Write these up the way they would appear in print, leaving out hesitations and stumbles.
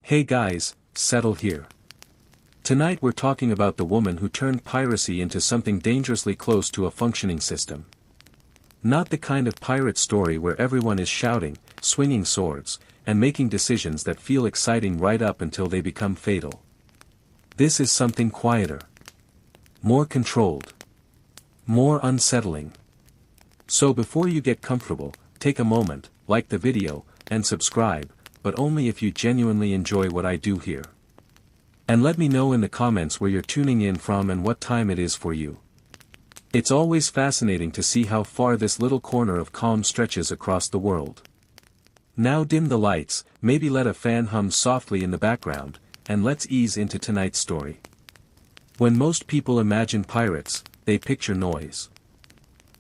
Hey guys, settle here. Tonight we're talking about the woman who turned piracy into something dangerously close to a functioning system. Not the kind of pirate story where everyone is shouting, swinging swords, and making decisions that feel exciting right up until they become fatal. This is something quieter. More controlled. More unsettling. So before you get comfortable, take a moment, like the video, and subscribe, but only if you genuinely enjoy what I do here. And let me know in the comments where you're tuning in from and what time it is for you. It's always fascinating to see how far this little corner of calm stretches across the world. Now dim the lights, maybe let a fan hum softly in the background, and let's ease into tonight's story. When most people imagine pirates, they picture noise.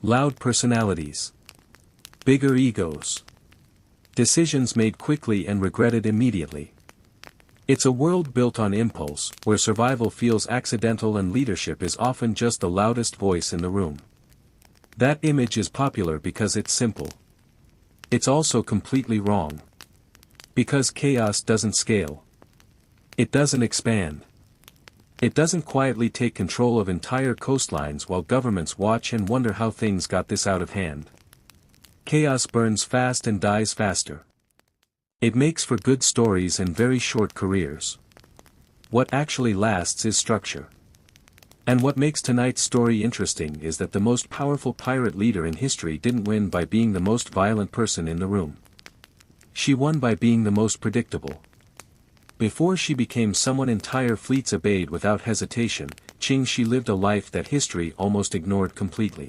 Loud personalities. Bigger egos. Decisions made quickly and regretted immediately. It's a world built on impulse, where survival feels accidental and leadership is often just the loudest voice in the room. That image is popular because it's simple. It's also completely wrong. Because chaos doesn't scale. It doesn't expand. It doesn't quietly take control of entire coastlines while governments watch and wonder how things got this out of hand. Chaos burns fast and dies faster. It makes for good stories and very short careers. What actually lasts is structure. And what makes tonight's story interesting is that the most powerful pirate leader in history didn't win by being the most violent person in the room. She won by being the most predictable. Before she became someone entire fleets obeyed without hesitation, Ching Shih lived a life that history almost ignored completely.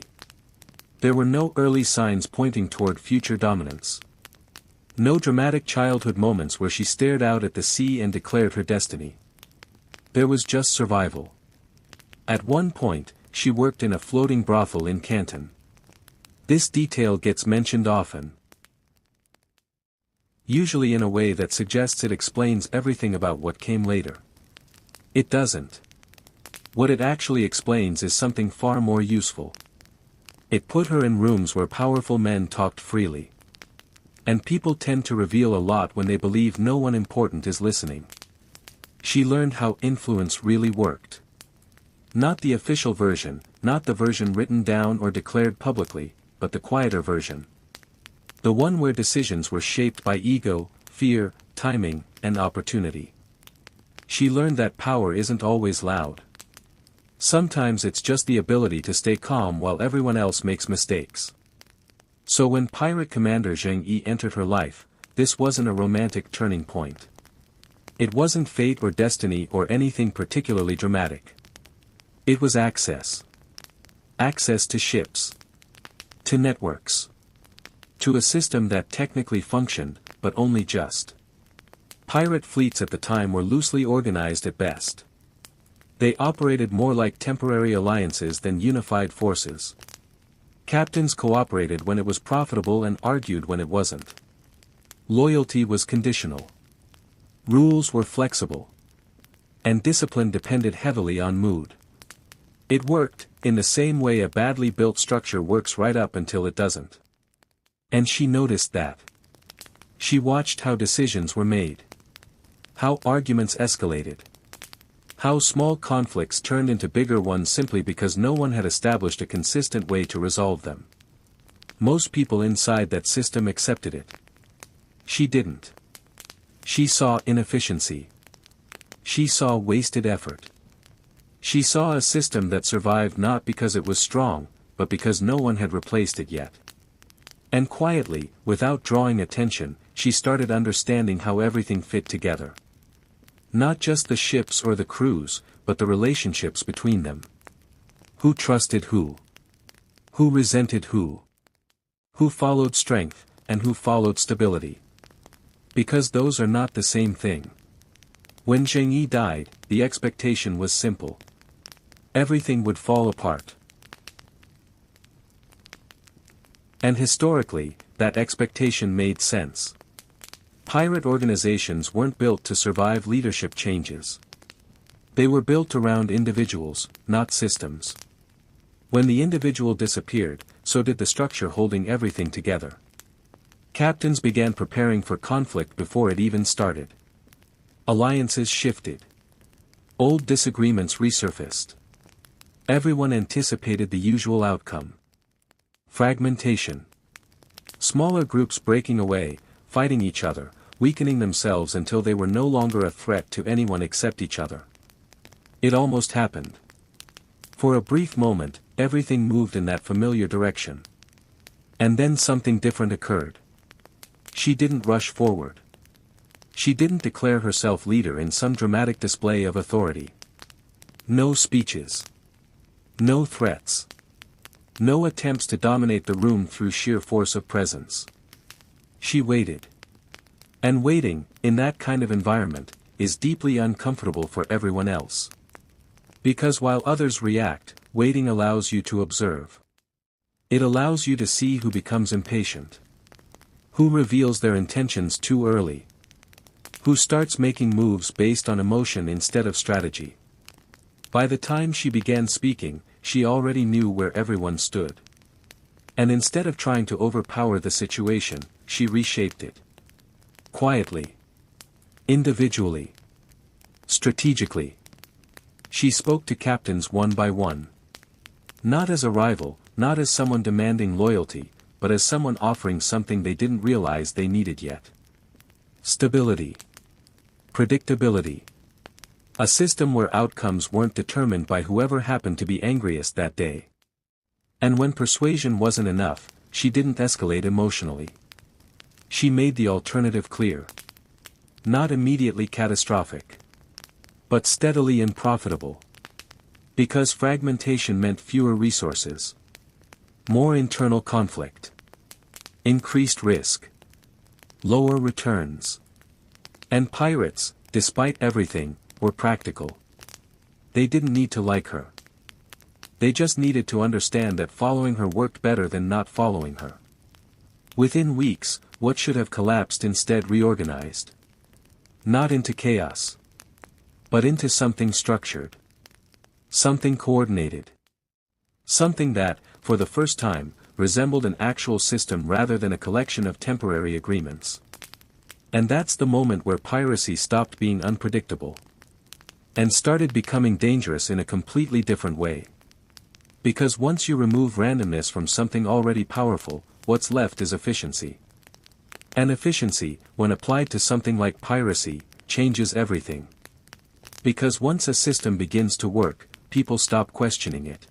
There were no early signs pointing toward future dominance. No dramatic childhood moments where she stared out at the sea and declared her destiny. There was just survival. At one point, she worked in a floating brothel in Canton. This detail gets mentioned often. Usually in a way that suggests it explains everything about what came later. It doesn't. What it actually explains is something far more useful. It put her in rooms where powerful men talked freely. And people tend to reveal a lot when they believe no one important is listening. She learned how influence really worked. Not the official version, not the version written down or declared publicly, but the quieter version. The one where decisions were shaped by ego, fear, timing, and opportunity. She learned that power isn't always loud. Sometimes it's just the ability to stay calm while everyone else makes mistakes. So when pirate commander Ching Shih entered her life, this wasn't a romantic turning point. It wasn't fate or destiny or anything particularly dramatic. It was access. Access to ships. To networks. To a system that technically functioned, but only just. Pirate fleets at the time were loosely organized at best. They operated more like temporary alliances than unified forces. Captains cooperated when it was profitable and argued when it wasn't. Loyalty was conditional. Rules were flexible. And discipline depended heavily on mood. It worked, in the same way a badly built structure works right up until it doesn't. And she noticed that. She watched how decisions were made. How arguments escalated. How small conflicts turned into bigger ones simply because no one had established a consistent way to resolve them. Most people inside that system accepted it. She didn't. She saw inefficiency. She saw wasted effort. She saw a system that survived not because it was strong, but because no one had replaced it yet. And quietly, without drawing attention, she started understanding how everything fit together. Not just the ships or the crews, but the relationships between them. Who trusted who? Who resented who? Who followed strength, and who followed stability? Because those are not the same thing. When Ching Shih died, the expectation was simple. Everything would fall apart. And historically, that expectation made sense. Pirate organizations weren't built to survive leadership changes. They were built around individuals, not systems. When the individual disappeared, so did the structure holding everything together. Captains began preparing for conflict before it even started. Alliances shifted. Old disagreements resurfaced. Everyone anticipated the usual outcome. Fragmentation. Smaller groups breaking away, fighting each other, weakening themselves until they were no longer a threat to anyone except each other. It almost happened. For a brief moment, everything moved in that familiar direction. And then something different occurred. She didn't rush forward. She didn't declare herself leader in some dramatic display of authority. No speeches. No threats. No attempts to dominate the room through sheer force of presence. She waited. And waiting, in that kind of environment, is deeply uncomfortable for everyone else. Because while others react, waiting allows you to observe. It allows you to see who becomes impatient. Who reveals their intentions too early. Who starts making moves based on emotion instead of strategy. By the time she began speaking, she already knew where everyone stood. And instead of trying to overpower the situation, she reshaped it. Quietly. Individually. Strategically. She spoke to captains one by one. Not as a rival, not as someone demanding loyalty, but as someone offering something they didn't realize they needed yet. Stability. Predictability. A system where outcomes weren't determined by whoever happened to be angriest that day. And when persuasion wasn't enough, she didn't escalate emotionally. She made the alternative clear. Not immediately catastrophic. But steadily unprofitable. Because fragmentation meant fewer resources. More internal conflict. Increased risk. Lower returns. And pirates, despite everything, were practical. They didn't need to like her. They just needed to understand that following her worked better than not following her. Within weeks, what should have collapsed instead reorganized. Not into chaos. But into something structured. Something coordinated. Something that, for the first time, resembled an actual system rather than a collection of temporary agreements. And that's the moment where piracy stopped being unpredictable. And started becoming dangerous in a completely different way. Because once you remove randomness from something already powerful, what's left is efficiency. And efficiency, when applied to something like piracy, changes everything. Because once a system begins to work, people stop questioning it.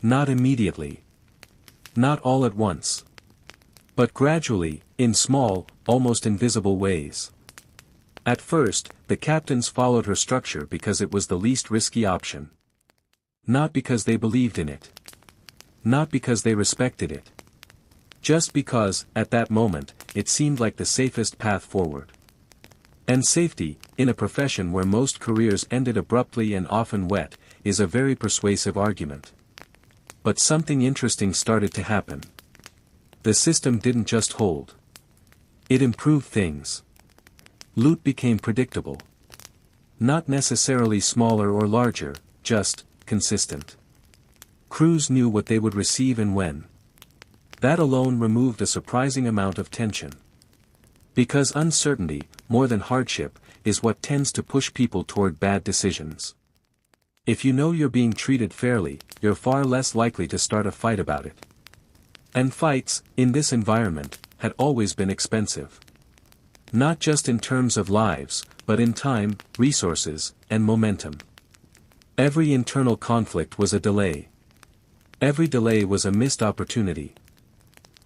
Not immediately. Not all at once. But gradually, in small, almost invisible ways. At first, the captains followed her structure because it was the least risky option. Not because they believed in it. Not because they respected it. Just because, at that moment, it seemed like the safest path forward. And safety, in a profession where most careers ended abruptly and often wet, is a very persuasive argument. But something interesting started to happen. The system didn't just hold. It improved things. Loot became predictable. Not necessarily smaller or larger, just consistent. Crews knew what they would receive and when. That alone removed a surprising amount of tension. Because uncertainty, more than hardship, is what tends to push people toward bad decisions. If you know you're being treated fairly, you're far less likely to start a fight about it. And fights, in this environment, had always been expensive. Not just in terms of lives, but in time, resources, and momentum. Every internal conflict was a delay. Every delay was a missed opportunity.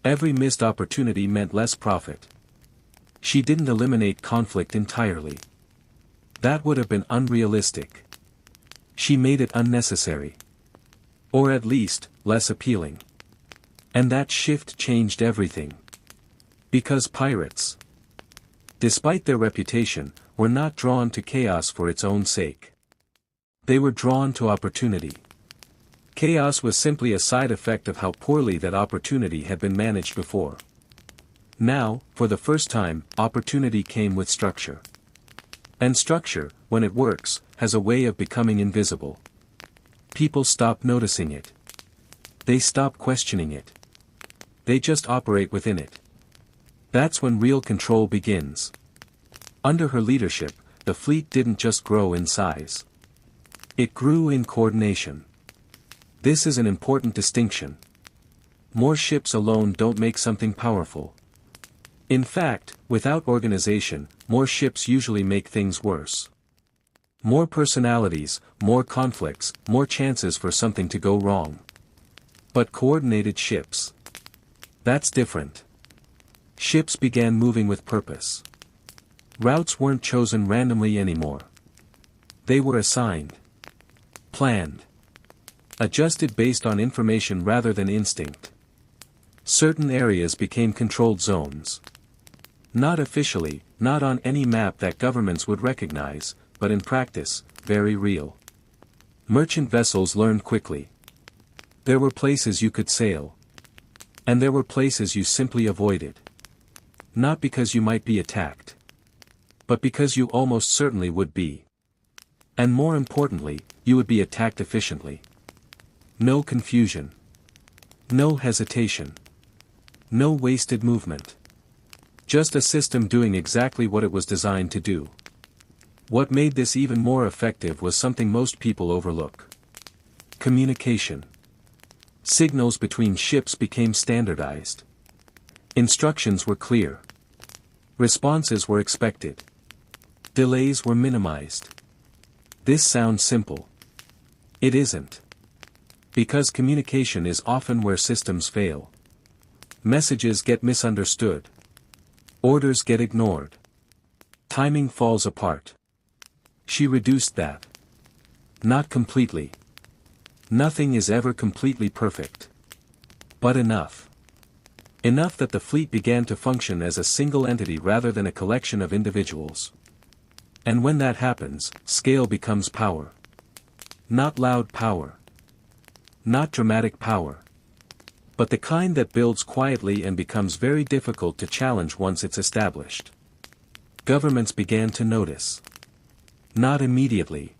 Every missed opportunity meant less profit. She didn't eliminate conflict entirely. That would have been unrealistic. She made it unnecessary. Or at least, less appealing. And that shift changed everything. Because pirates, despite their reputation, were not drawn to chaos for its own sake. They were drawn to opportunity. Chaos was simply a side effect of how poorly that opportunity had been managed before. Now, for the first time, opportunity came with structure. And structure, when it works, has a way of becoming invisible. People stop noticing it. They stop questioning it. They just operate within it. That's when real control begins. Under her leadership, the fleet didn't just grow in size. It grew in coordination. This is an important distinction. More ships alone don't make something powerful. In fact, without organization, more ships usually make things worse. More personalities, more conflicts, more chances for something to go wrong. But coordinated ships. That's different. Ships began moving with purpose. Routes weren't chosen randomly anymore. They were assigned. Planned. Adjusted based on information rather than instinct. Certain areas became controlled zones. Not officially, not on any map that governments would recognize, but in practice, very real. Merchant vessels learned quickly. There were places you could sail. And there were places you simply avoided. Not because you might be attacked. But because you almost certainly would be. And more importantly, you would be attacked efficiently. No confusion. No hesitation. No wasted movement. Just a system doing exactly what it was designed to do. What made this even more effective was something most people overlook. Communication. Signals between ships became standardized. Instructions were clear. Responses were expected. Delays were minimized. This sounds simple. It isn't. Because communication is often where systems fail. Messages get misunderstood. Orders get ignored. Timing falls apart. She reduced that. Not completely. Nothing is ever completely perfect. But enough. Enough that the fleet began to function as a single entity rather than a collection of individuals. And when that happens, scale becomes power. Not loud power. Not dramatic power. But the kind that builds quietly and becomes very difficult to challenge once it's established. Governments began to notice. Not immediately.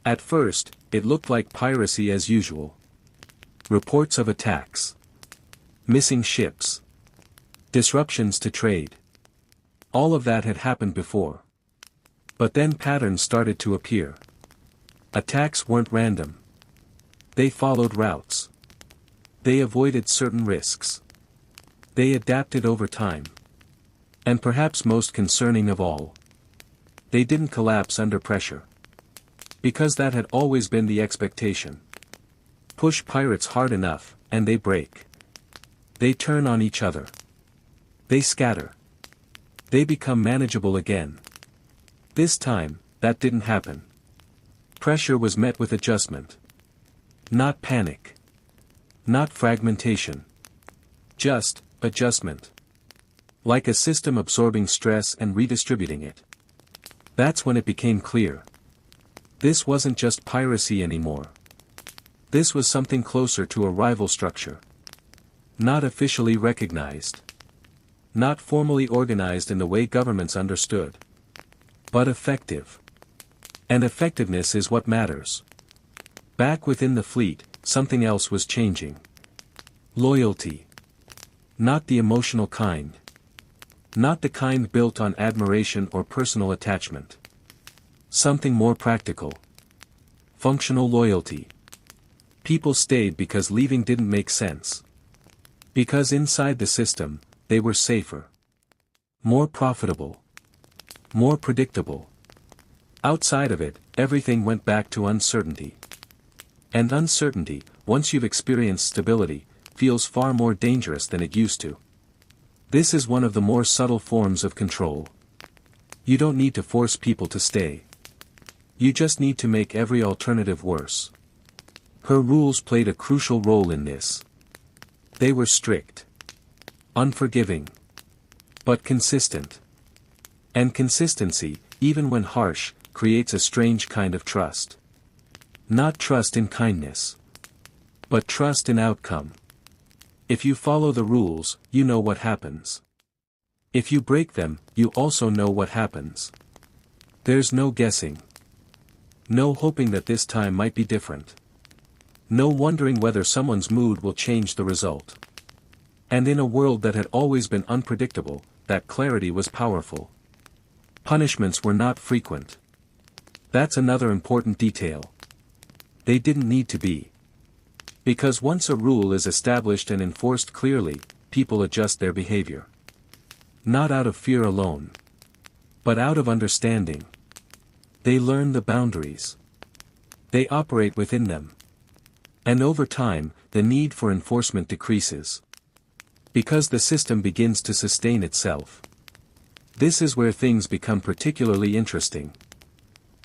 At first, it looked like piracy as usual. Reports of attacks. Missing ships. Disruptions to trade. All of that had happened before. But then patterns started to appear. Attacks weren't random. They followed routes. They avoided certain risks. They adapted over time. And perhaps most concerning of all, they didn't collapse under pressure. Because that had always been the expectation. Push pirates hard enough, and they break. They turn on each other. They scatter. They become manageable again. This time, that didn't happen. Pressure was met with adjustment. Not panic. Not fragmentation. Just, adjustment. Like a system absorbing stress and redistributing it. That's when it became clear. This wasn't just piracy anymore. This was something closer to a rival structure. Not officially recognized. Not formally organized in the way governments understood. But effective. And effectiveness is what matters. Back within the fleet, something else was changing. Loyalty. Not the emotional kind. Not the kind built on admiration or personal attachment. Something more practical. Functional loyalty. People stayed because leaving didn't make sense. Because inside the system, they were safer. More profitable. More predictable. Outside of it, everything went back to uncertainty. And uncertainty, once you've experienced stability, feels far more dangerous than it used to. This is one of the more subtle forms of control. You don't need to force people to stay. You just need to make every alternative worse. Her rules played a crucial role in this. They were strict. Unforgiving. But consistent. And consistency, even when harsh, creates a strange kind of trust. Not trust in kindness. But trust in outcome. If you follow the rules, you know what happens. If you break them, you also know what happens. There's no guessing. No hoping that this time might be different. No wondering whether someone's mood will change the result. And in a world that had always been unpredictable, that clarity was powerful. Punishments were not frequent. That's another important detail. They didn't need to be. Because once a rule is established and enforced clearly, people adjust their behavior. Not out of fear alone, but out of understanding. They learn the boundaries. They operate within them. And over time, the need for enforcement decreases. Because the system begins to sustain itself. This is where things become particularly interesting.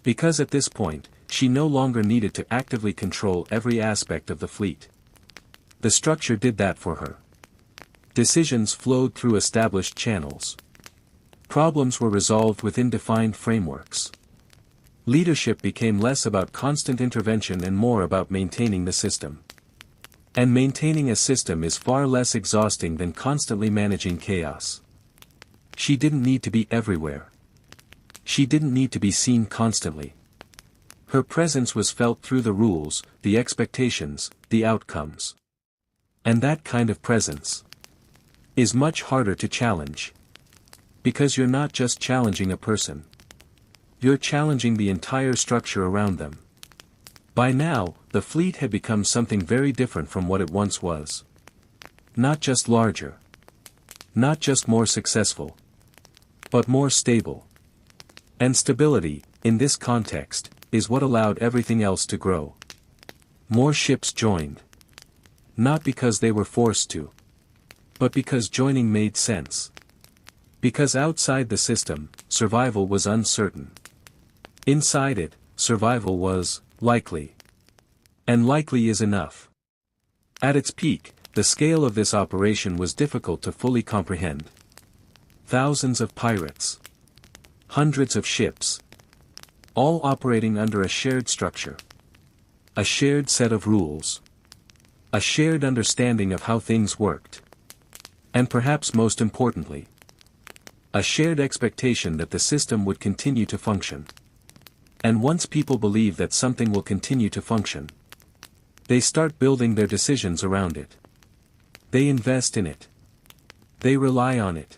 Because at this point, she no longer needed to actively control every aspect of the fleet. The structure did that for her. Decisions flowed through established channels. Problems were resolved within defined frameworks. Leadership became less about constant intervention and more about maintaining the system. And maintaining a system is far less exhausting than constantly managing chaos. She didn't need to be everywhere. She didn't need to be seen constantly. Her presence was felt through the rules, the expectations, the outcomes. And that kind of presence is much harder to challenge. Because you're not just challenging a person. You're challenging the entire structure around them. By now, the fleet had become something very different from what it once was. Not just larger. Not just more successful. But more stable. And stability, in this context, is what allowed everything else to grow. More ships joined. Not because they were forced to. But because joining made sense. Because outside the system, survival was uncertain. Inside it, survival was likely. And likely is enough. At its peak, the scale of this operation was difficult to fully comprehend. Thousands of pirates. Hundreds of ships. All operating under a shared structure. A shared set of rules. A shared understanding of how things worked. And perhaps most importantly, a shared expectation that the system would continue to function. And once people believe that something will continue to function, they start building their decisions around it. They invest in it. They rely on it.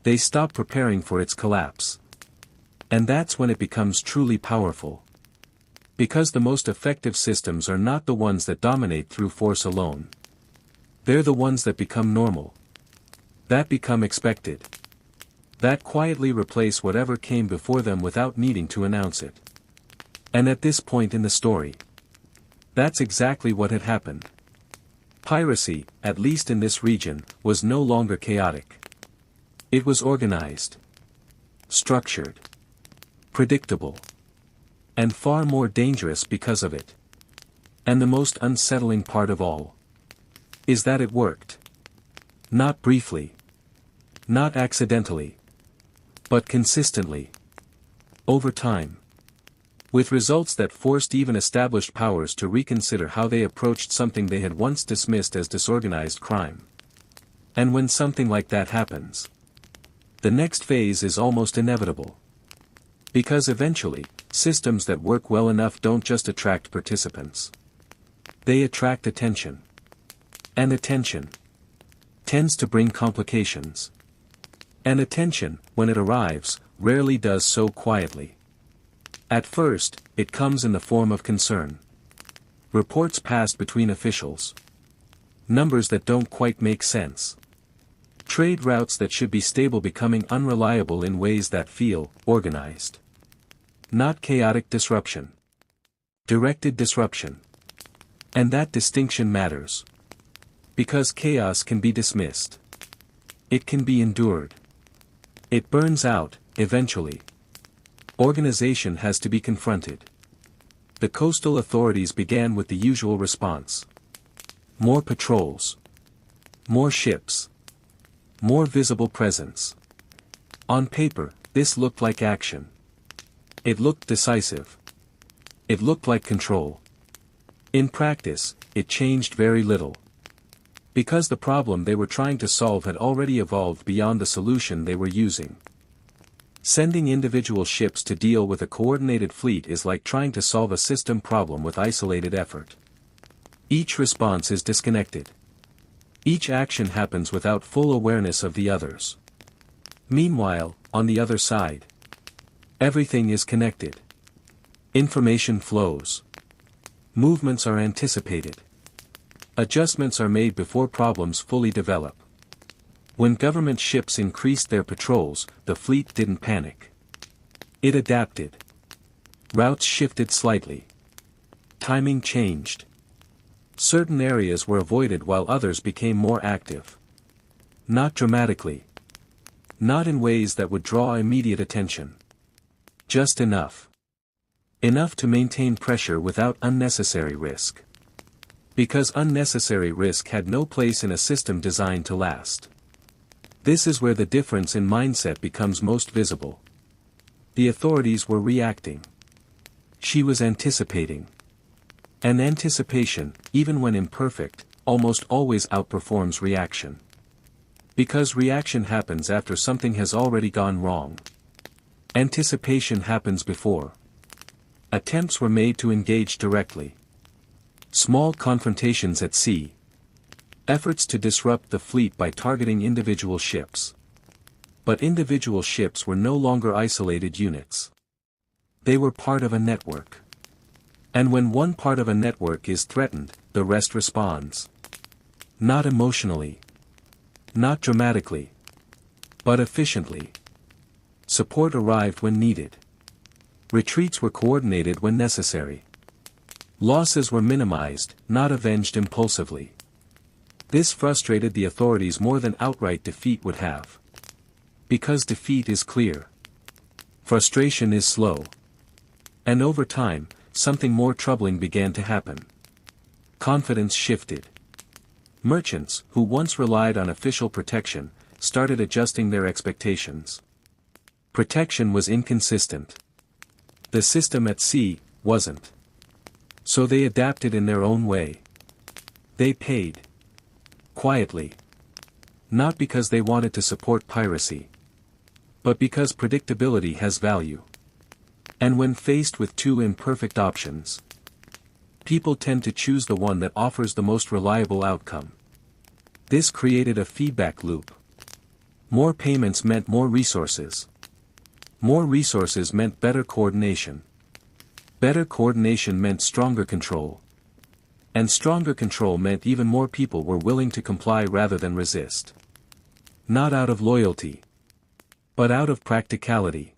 They stop preparing for its collapse. And that's when it becomes truly powerful. Because the most effective systems are not the ones that dominate through force alone. They're the ones that become normal. That become expected. That quietly replace whatever came before them without needing to announce it. And at this point in the story, that's exactly what had happened. Piracy, at least in this region, was no longer chaotic. It was organized. Structured. Predictable. And far more dangerous because of it. And the most unsettling part of all is that it worked. Not briefly. Not accidentally. But consistently. Over time. With results that forced even established powers to reconsider how they approached something they had once dismissed as disorganized crime. And when something like that happens, the next phase is almost inevitable. Because eventually, systems that work well enough don't just attract participants. They attract attention. And attention tends to bring complications. And attention, when it arrives, rarely does so quietly. At first, it comes in the form of concern. Reports passed between officials. Numbers that don't quite make sense. Trade routes that should be stable becoming unreliable in ways that feel organized. Not chaotic disruption. Directed disruption. And that distinction matters. Because chaos can be dismissed. It can be endured. It burns out, eventually. Organization has to be confronted. The coastal authorities began with the usual response. More patrols. More ships. More visible presence. On paper, this looked like action. It looked decisive. It looked like control. In practice, it changed very little. Because the problem they were trying to solve had already evolved beyond the solution they were using. Sending individual ships to deal with a coordinated fleet is like trying to solve a system problem with isolated effort. Each response is disconnected. Each action happens without full awareness of the others. Meanwhile, on the other side, Everything is connected. Information flows. Movements are anticipated. Adjustments are made before problems fully develop. When government ships increased their patrols, the fleet didn't panic. It adapted. Routes shifted slightly. Timing changed. Certain areas were avoided while others became more active. Not dramatically. Not in ways that would draw immediate attention. Just enough. Enough to maintain pressure without unnecessary risk. Because unnecessary risk had no place in a system designed to last. This is where the difference in mindset becomes most visible. The authorities were reacting. She was anticipating. And anticipation, even when imperfect, almost always outperforms reaction. Because reaction happens after something has already gone wrong. Anticipation happens before. Attempts were made to engage directly. Small confrontations at sea. Efforts to disrupt the fleet by targeting individual ships. But individual ships were no longer isolated units. They were part of a network. And when one part of a network is threatened, the rest responds. Not emotionally. Not dramatically. But efficiently. Support arrived when needed. Retreats were coordinated when necessary. Losses were minimized, not avenged impulsively. This frustrated the authorities more than outright defeat would have. Because defeat is clear. Frustration is slow. And over time, something more troubling began to happen. Confidence shifted. Merchants, who once relied on official protection, started adjusting their expectations. Protection was inconsistent. The system at sea wasn't. So they adapted in their own way. They paid. Quietly. Not because they wanted to support piracy. But because predictability has value. And when faced with two imperfect options, people tend to choose the one that offers the most reliable outcome. This created a feedback loop. More payments meant more resources. More resources meant better coordination. Better coordination meant stronger control. And stronger control meant even more people were willing to comply rather than resist. Not out of loyalty. But out of practicality.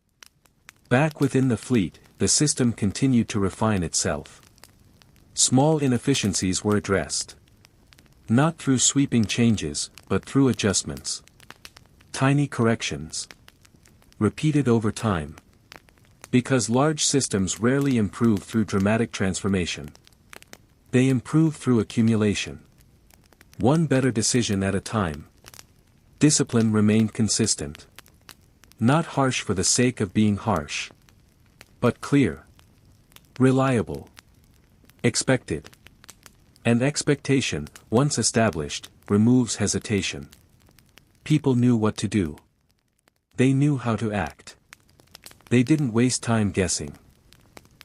Back within the fleet, the system continued to refine itself. Small inefficiencies were addressed. Not through sweeping changes, but through adjustments. Tiny corrections. Repeated over time. Because large systems rarely improve through dramatic transformation. They improve through accumulation. One better decision at a time. Discipline remained consistent. Not harsh for the sake of being harsh. But clear. Reliable. Expected. And expectation, once established, removes hesitation. People knew what to do. They knew how to act. They didn't waste time guessing.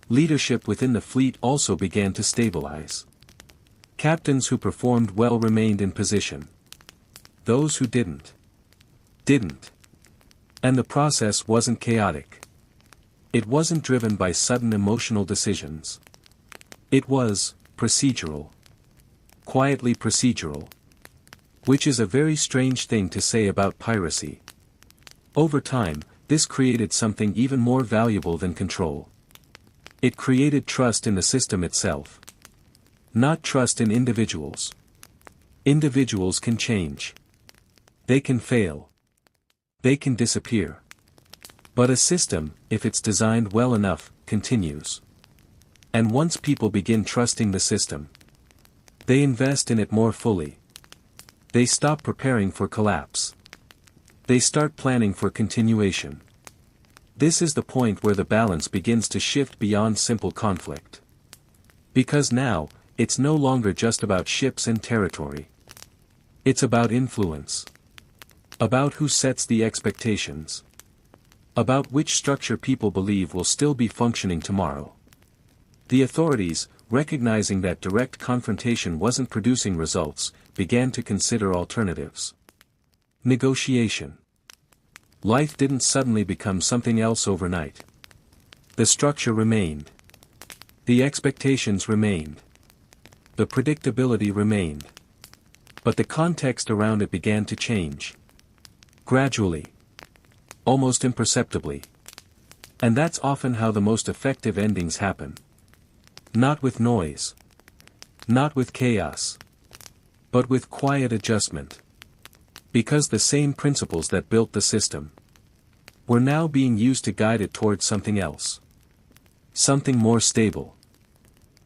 Leadership within the fleet also began to stabilize. Captains who performed well remained in position. Those who didn't. And the process wasn't chaotic. It wasn't driven by sudden emotional decisions. It was procedural. Quietly procedural. Which is a very strange thing to say about piracy. Over time, this created something even more valuable than control. It created trust in the system itself. Not trust in individuals. Individuals can change. They can fail. They can disappear. But a system, if it's designed well enough, continues. And once people begin trusting the system, they invest in it more fully. They stop preparing for collapse. They start planning for continuation. This is the point where the balance begins to shift beyond simple conflict. Because now, it's no longer just about ships and territory. It's about influence. About who sets the expectations. About which structure people believe will still be functioning tomorrow. The authorities, recognizing that direct confrontation wasn't producing results, began to consider alternatives. Negotiation. Life didn't suddenly become something else overnight. The structure remained. The expectations remained. The predictability remained. But the context around it began to change. Gradually. Almost imperceptibly. And that's often how the most effective endings happen. Not with noise. Not with chaos. But with quiet adjustment. Because the same principles that built the system were now being used to guide it towards something else. Something more stable.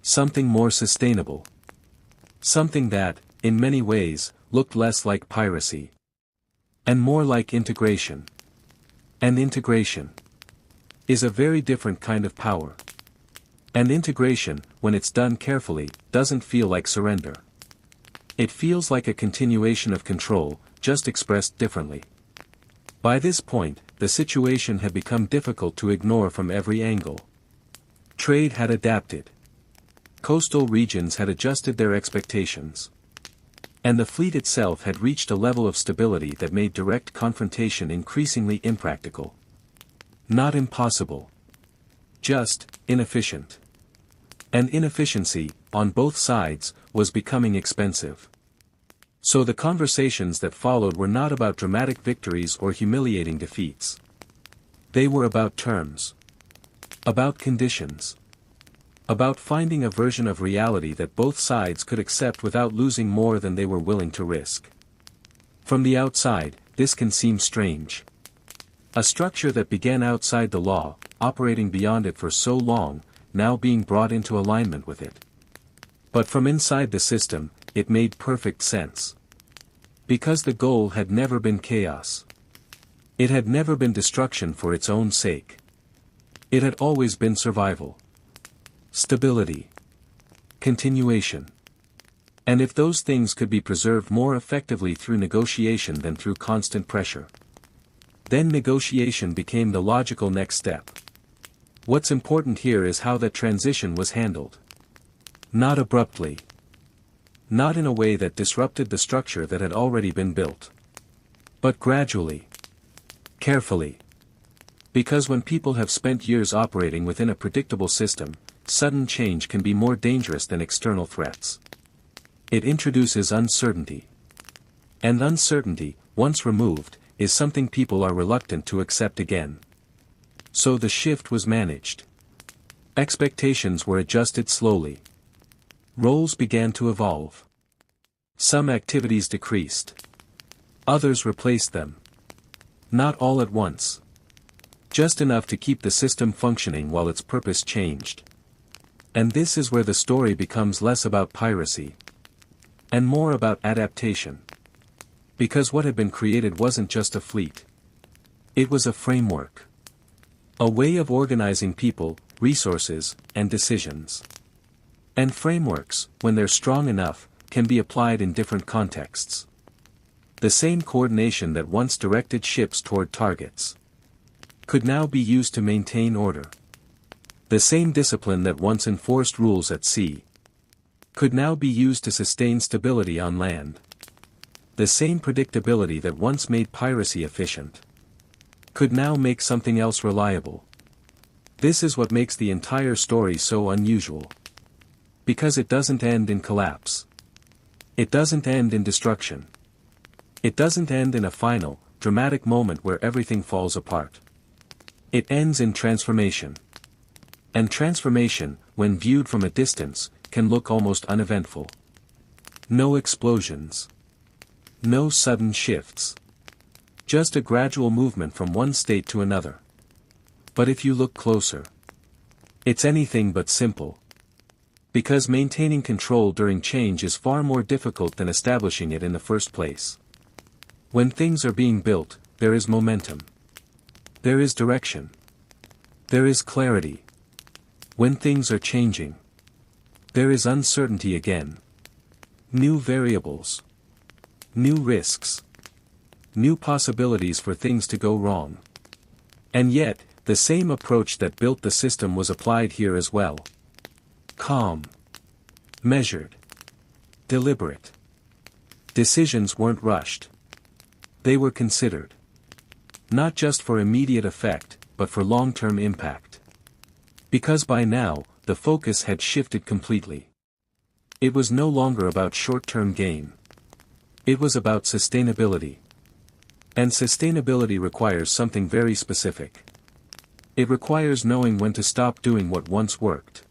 Something more sustainable. Something that, in many ways, looked less like piracy. And more like integration. And integration is a very different kind of power. And integration, when it's done carefully, doesn't feel like surrender. It feels like a continuation of control, just expressed differently. By this point, the situation had become difficult to ignore from every angle. Trade had adapted. Coastal regions had adjusted their expectations. And the fleet itself had reached a level of stability that made direct confrontation increasingly impractical. Not impossible. Just, inefficient. And inefficiency, on both sides, was becoming expensive. So the conversations that followed were not about dramatic victories or humiliating defeats. They were about terms. About conditions. About finding a version of reality that both sides could accept without losing more than they were willing to risk. From the outside, this can seem strange. A structure that began outside the law, operating beyond it for so long, now being brought into alignment with it. But from inside the system, it made perfect sense. Because the goal had never been chaos. It had never been destruction for its own sake. It had always been survival. Stability. Continuation. And if those things could be preserved more effectively through negotiation than through constant pressure, then negotiation became the logical next step. What's important here is how that transition was handled. Not abruptly. Not in a way that disrupted the structure that had already been built. But gradually. Carefully. Because when people have spent years operating within a predictable system, sudden change can be more dangerous than external threats. It introduces uncertainty. And uncertainty, once removed, is something people are reluctant to accept again. So the shift was managed. Expectations were adjusted slowly. Roles began to evolve. Some activities decreased. Others replaced them. Not all at once. Just enough to keep the system functioning while its purpose changed. And this is where the story becomes less about piracy. And more about adaptation. Because what had been created wasn't just a fleet. It was a framework. A way of organizing people, resources, and decisions. And frameworks, when they're strong enough, can be applied in different contexts. The same coordination that once directed ships toward targets could now be used to maintain order. The same discipline that once enforced rules at sea could now be used to sustain stability on land. The same predictability that once made piracy efficient could now make something else reliable. This is what makes the entire story so unusual. Because it doesn't end in collapse. It doesn't end in destruction. It doesn't end in a final, dramatic moment where everything falls apart. It ends in transformation. And transformation, when viewed from a distance, can look almost uneventful. No explosions. No sudden shifts. Just a gradual movement from one state to another. But if you look closer, it's anything but simple. Because maintaining control during change is far more difficult than establishing it in the first place. When things are being built, there is momentum. There is direction. There is clarity. When things are changing, there is uncertainty again. New variables. New risks. New possibilities for things to go wrong. And yet, the same approach that built the system was applied here as well. Calm. Measured. Deliberate. Decisions weren't rushed. They were considered. Not just for immediate effect, but for long-term impact. Because by now, the focus had shifted completely. It was no longer about short-term gain. It was about sustainability. And sustainability requires something very specific. It requires knowing when to stop doing what once worked.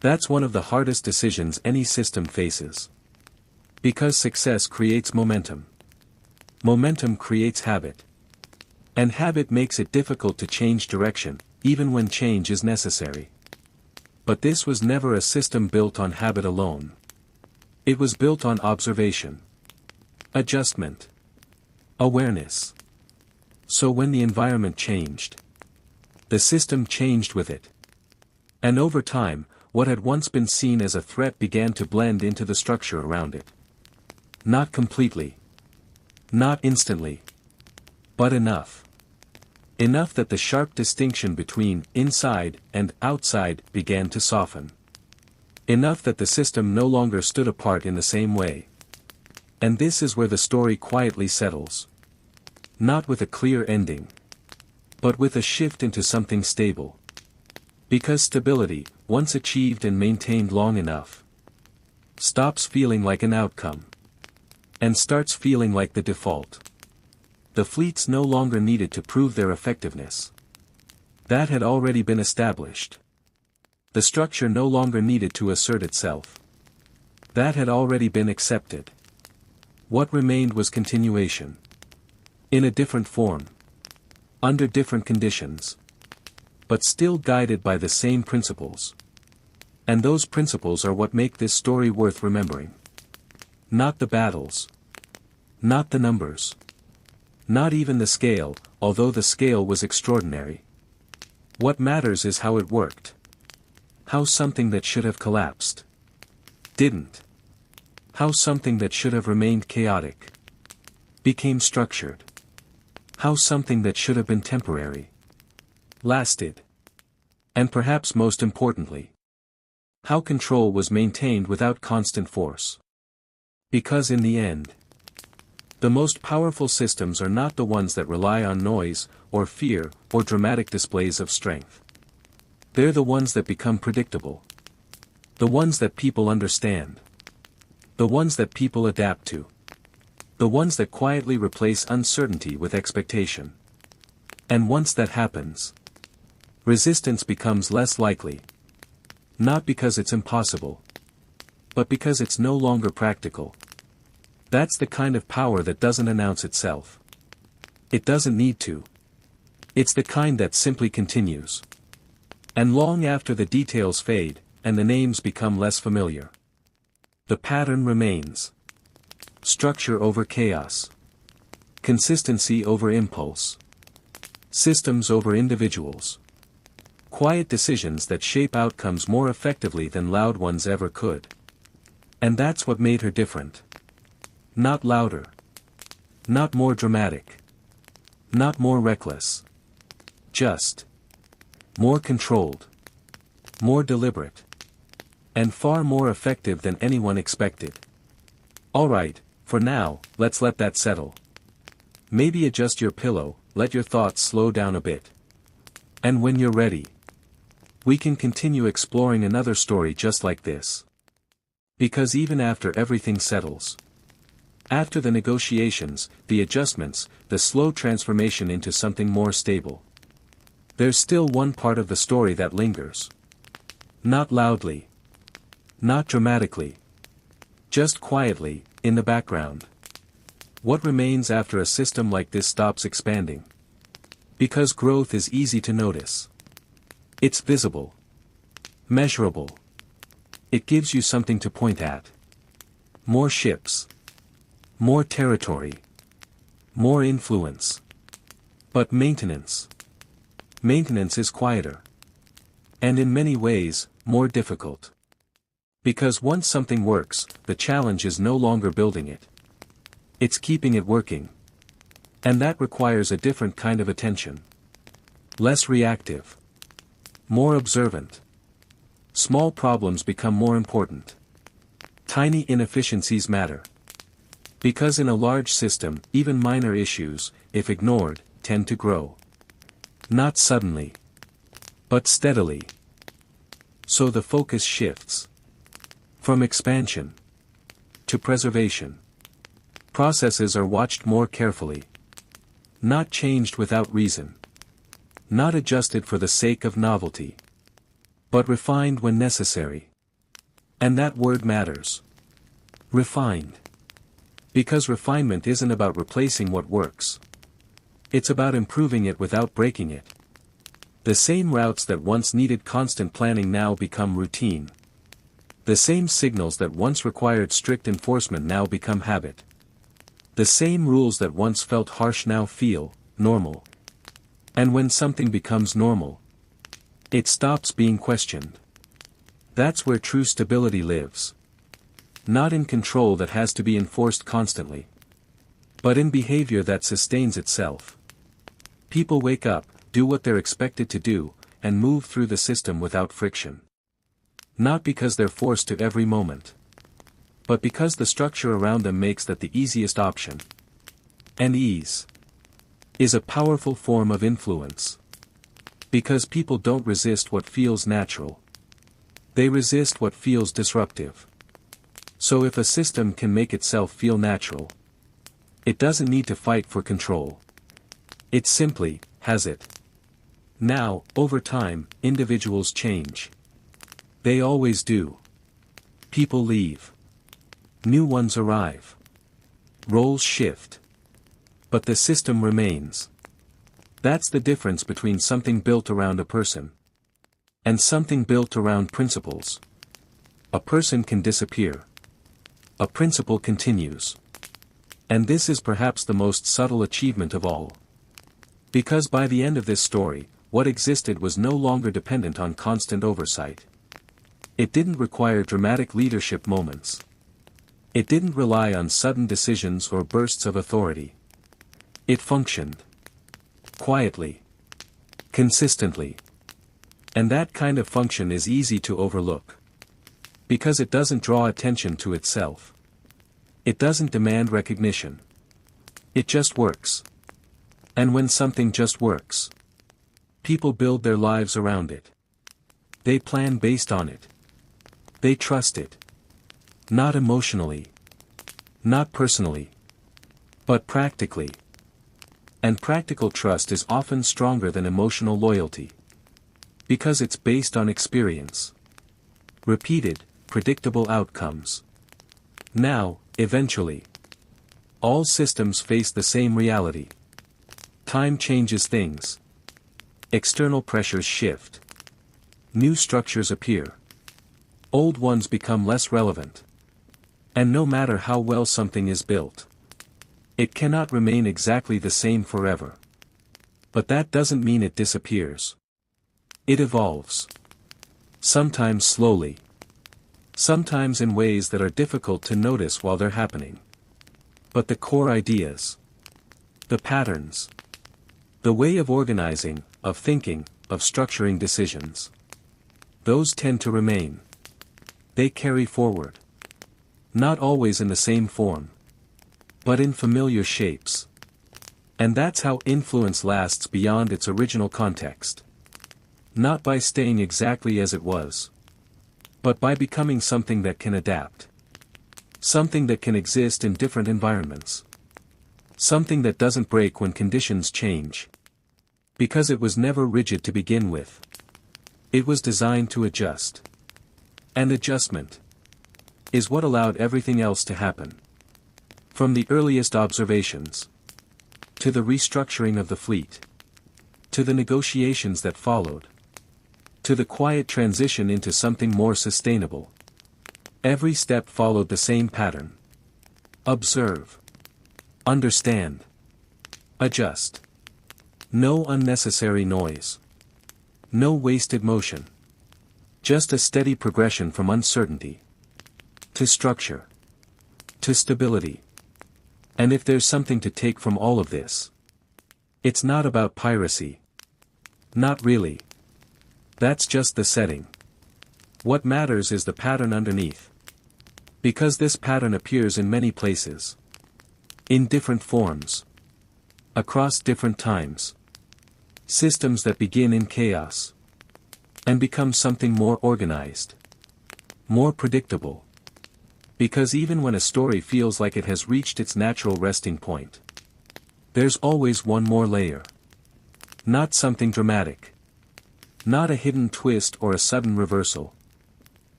That's one of the hardest decisions any system faces. Because success creates momentum. Momentum creates habit. And habit makes it difficult to change direction, even when change is necessary. But this was never a system built on habit alone. It was built on observation. Adjustment. Awareness. So when the environment changed, the system changed with it. And over time, what had once been seen as a threat began to blend into the structure around it. Not completely. Not instantly. But enough. Enough that the sharp distinction between inside and outside began to soften. Enough that the system no longer stood apart in the same way. And this is where the story quietly settles. Not with a clear ending, but with a shift into something stable. Because stability, once achieved and maintained long enough, stops feeling like an outcome, and starts feeling like the default. The fleets no longer needed to prove their effectiveness. That had already been established. The structure no longer needed to assert itself. That had already been accepted. What remained was continuation. In a different form. Under different conditions. But still guided by the same principles. And those principles are what make this story worth remembering. Not the battles. Not the numbers. Not even the scale, although the scale was extraordinary. What matters is how it worked. How something that should have collapsed didn't. How something that should have remained chaotic became structured. How something that should have been temporary lasted. And perhaps most importantly, how control was maintained without constant force. Because in the end, the most powerful systems are not the ones that rely on noise, or fear, or dramatic displays of strength. They're the ones that become predictable. The ones that people understand. The ones that people adapt to. The ones that quietly replace uncertainty with expectation. And once that happens, resistance becomes less likely. Not because it's impossible, but because it's no longer practical. That's the kind of power that doesn't announce itself. It doesn't need to. It's the kind that simply continues. And long after the details fade, and the names become less familiar, the pattern remains. Structure over chaos. Consistency over impulse. Systems over individuals. Quiet decisions that shape outcomes more effectively than loud ones ever could. And that's what made her different. Not louder. Not more dramatic. Not more reckless. Just more controlled. More deliberate. And far more effective than anyone expected. Alright, for now, let's let that settle. Maybe adjust your pillow, let your thoughts slow down a bit. And when you're ready, we can continue exploring another story just like this. Because even after everything settles, after the negotiations, the adjustments, the slow transformation into something more stable, there's still one part of the story that lingers. Not loudly. Not dramatically. Just quietly, in the background. What remains after a system like this stops expanding? Because growth is easy to notice. It's visible. Measurable. It gives you something to point at. More ships. More territory. More influence. But maintenance. Maintenance is quieter. And in many ways, more difficult. Because once something works, the challenge is no longer building it. It's keeping it working. And that requires a different kind of attention. Less reactive. More observant. Small problems become more important. Tiny inefficiencies matter. Because in a large system, even minor issues, if ignored, tend to grow. Not suddenly. But steadily. So the focus shifts from expansion to preservation. Processes are watched more carefully. Not changed without reason. Not adjusted for the sake of novelty. But refined when necessary. And that word matters. Refined. Because refinement isn't about replacing what works. It's about improving it without breaking it. The same routes that once needed constant planning now become routine. The same signals that once required strict enforcement now become habit. The same rules that once felt harsh now feel normal. And when something becomes normal, it stops being questioned. That's where true stability lives. Not in control that has to be enforced constantly, but in behavior that sustains itself. People wake up, do what they're expected to do, and move through the system without friction. Not because they're forced to every moment, but because the structure around them makes that the easiest option. And ease is a powerful form of influence. Because people don't resist what feels natural. They resist what feels disruptive. So if a system can make itself feel natural, it doesn't need to fight for control. It simply has it. Now, over time, individuals change. They always do. People leave. New ones arrive. Roles shift. But the system remains. That's the difference between something built around a person and something built around principles. A person can disappear. A principle continues. And this is perhaps the most subtle achievement of all. Because by the end of this story, what existed was no longer dependent on constant oversight. It didn't require dramatic leadership moments. It didn't rely on sudden decisions or bursts of authority. It functioned. Quietly. Consistently. And that kind of function is easy to overlook. Because it doesn't draw attention to itself. It doesn't demand recognition. It just works. And when something just works, people build their lives around it. They plan based on it. They trust it. Not emotionally. Not personally. But practically. And practical trust is often stronger than emotional loyalty. Because it's based on experience. Repeated, predictable outcomes. Now, eventually, all systems face the same reality. Time changes things. External pressures shift. New structures appear. Old ones become less relevant. And no matter how well something is built, it cannot remain exactly the same forever. But that doesn't mean it disappears. It evolves. Sometimes slowly. Sometimes in ways that are difficult to notice while they're happening. But the core ideas, the patterns, the way of organizing, of thinking, of structuring decisions, those tend to remain. They carry forward. Not always in the same form, but in familiar shapes. And that's how influence lasts beyond its original context. Not by staying exactly as it was, but by becoming something that can adapt. Something that can exist in different environments. Something that doesn't break when conditions change. Because it was never rigid to begin with. It was designed to adjust. And adjustment is what allowed everything else to happen. From the earliest observations, to the restructuring of the fleet, to the negotiations that followed, to the quiet transition into something more sustainable. Every step followed the same pattern. Observe. Understand. Adjust. No unnecessary noise. No wasted motion. Just a steady progression from uncertainty to structure, to stability. And if there's something to take from all of this, it's not about piracy. Not really. That's just the setting. What matters is the pattern underneath. Because this pattern appears in many places. In different forms. Across different times. Systems that begin in chaos. and becomes something more organized. More predictable. Because even when a story feels like it has reached its natural resting point, there's always one more layer. Not something dramatic. Not a hidden twist or a sudden reversal.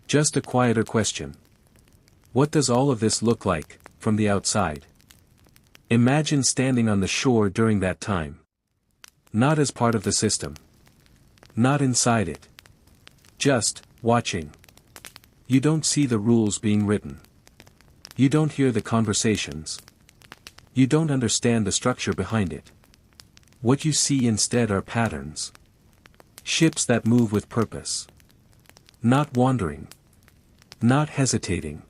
Just a quieter question. What does all of this look like, from the outside? Imagine standing on the shore during that time. Not as part of the system. Not inside it. Just, watching. You don't see the rules being written. You don't hear the conversations. You don't understand the structure behind it. What you see instead are patterns. Ships that move with purpose. Not wandering. Not hesitating.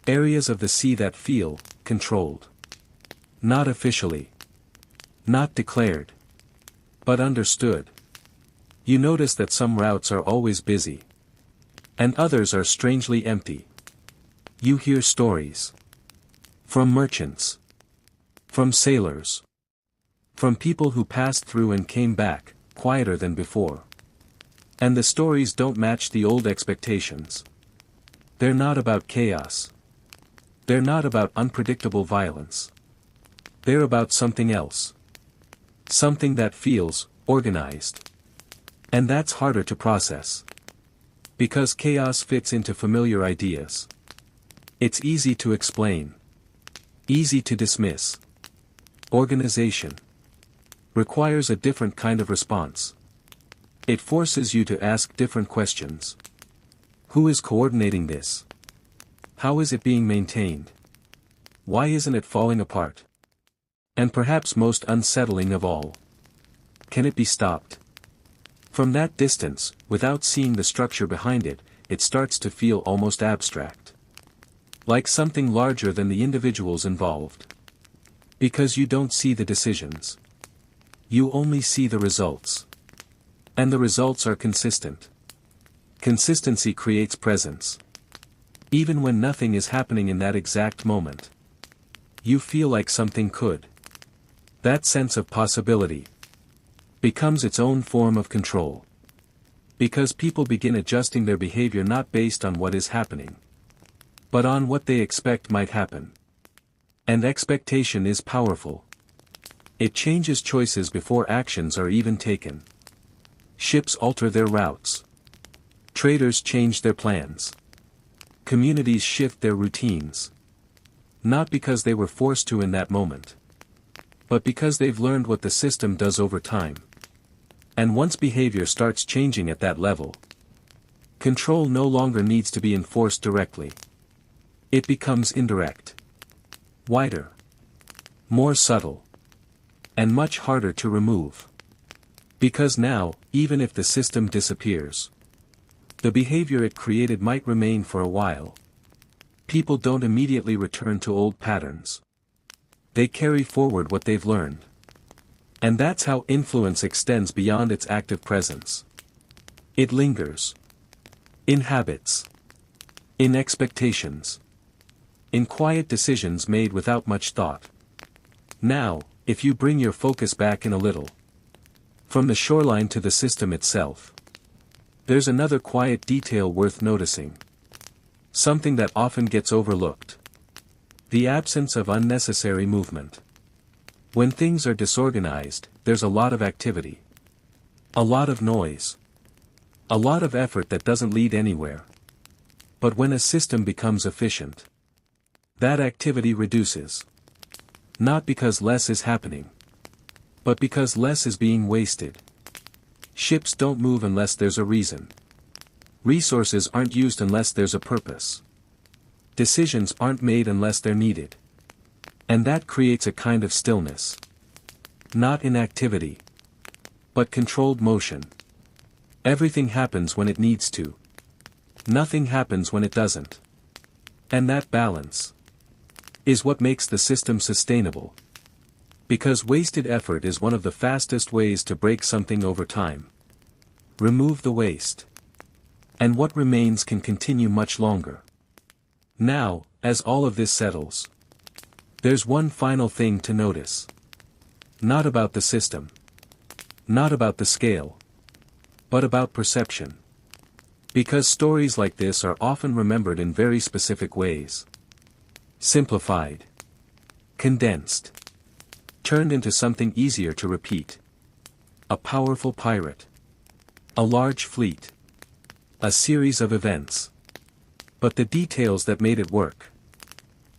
Areas of the sea that feel controlled. Not officially. Not declared. But understood. You notice that some routes are always busy. And others are strangely empty. You hear stories. From merchants. From sailors. From people who passed through and came back, quieter than before. And the stories don't match the old expectations. They're not about chaos. They're not about unpredictable violence. They're about something else. Something that feels organized. And that's harder to process. Because chaos fits into familiar ideas. It's easy to explain. Easy to dismiss. Organization requires a different kind of response. It forces you to ask different questions. Who is coordinating this? How is it being maintained? Why isn't it falling apart? And perhaps most unsettling of all. Can it be stopped? From that distance, without seeing the structure behind it, it starts to feel almost abstract. Like something larger than the individuals involved. Because you don't see the decisions. You only see the results. And the results are consistent. Consistency creates presence. Even when nothing is happening in that exact moment. You feel like something could. That sense of possibility becomes its own form of control. Because people begin adjusting their behavior not based on what is happening, but on what they expect might happen. And expectation is powerful. It changes choices before actions are even taken. Ships alter their routes. Traders change their plans. Communities shift their routines. Not because they were forced to in that moment. But because they've learned what the system does over time. And once behavior starts changing at that level, control no longer needs to be enforced directly. It becomes indirect. Wider. More subtle. And much harder to remove. Because now, even if the system disappears, the behavior it created might remain for a while. People don't immediately return to old patterns. They carry forward what they've learned. And that's how influence extends beyond its active presence. It lingers. In habits. In expectations. In quiet decisions made without much thought. Now, if you bring your focus back in a little. From the shoreline to the system itself. There's another quiet detail worth noticing. Something that often gets overlooked. The absence of unnecessary movement. When things are disorganized, there's a lot of activity. A lot of noise. A lot of effort that doesn't lead anywhere. But when a system becomes efficient, that activity reduces. Not because less is happening, but because less is being wasted. Ships don't move unless there's a reason. Resources aren't used unless there's a purpose. Decisions aren't made unless they're needed. And that creates a kind of stillness. Not inactivity, but controlled motion. Everything happens when it needs to. Nothing happens when it doesn't. And that balance is what makes the system sustainable. Because wasted effort is one of the fastest ways to break something over time. Remove the waste. And what remains can continue much longer. Now, as all of this settles, there's one final thing to notice. Not about the system. Not about the scale. but about perception. Because stories like this are often remembered in very specific ways. Simplified. Condensed. Turned into something easier to repeat. A powerful pirate. A large fleet. A series of events. But the details that made it work.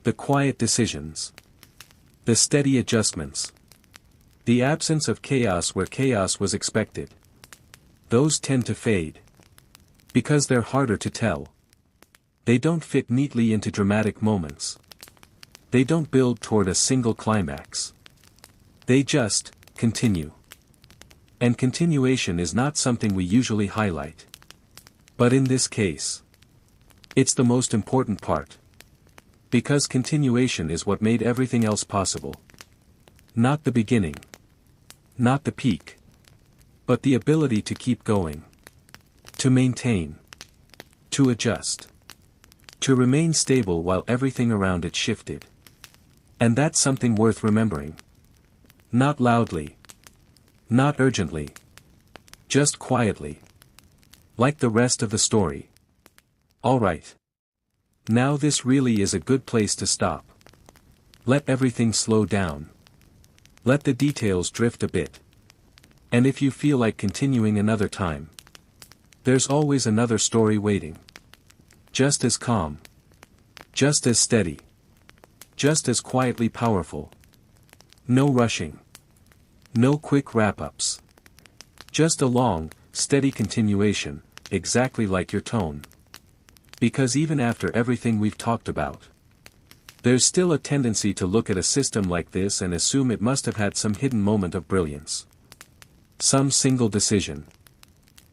The quiet decisions. The steady adjustments. The absence of chaos where chaos was expected. Those tend to fade. Because they're harder to tell. They don't fit neatly into dramatic moments. They don't build toward a single climax. They just continue. And continuation is not something we usually highlight. But in this case, it's the most important part. Because continuation is what made everything else possible. Not the beginning. Not the peak. But the ability to keep going. To maintain. To adjust. To remain stable while everything around it shifted. And that's something worth remembering. Not loudly. Not urgently. Just quietly. Like the rest of the story. Alright. Now this really is a good place to stop. Let everything slow down. Let the details drift a bit. And if you feel like continuing another time, there's always another story waiting. Just as calm. Just as steady. Just as quietly powerful. No rushing. No quick wrap-ups. Just a long, steady continuation, exactly like your tone. Because even after everything we've talked about, there's still a tendency to look at a system like this and assume it must have had some hidden moment of brilliance. Some single decision.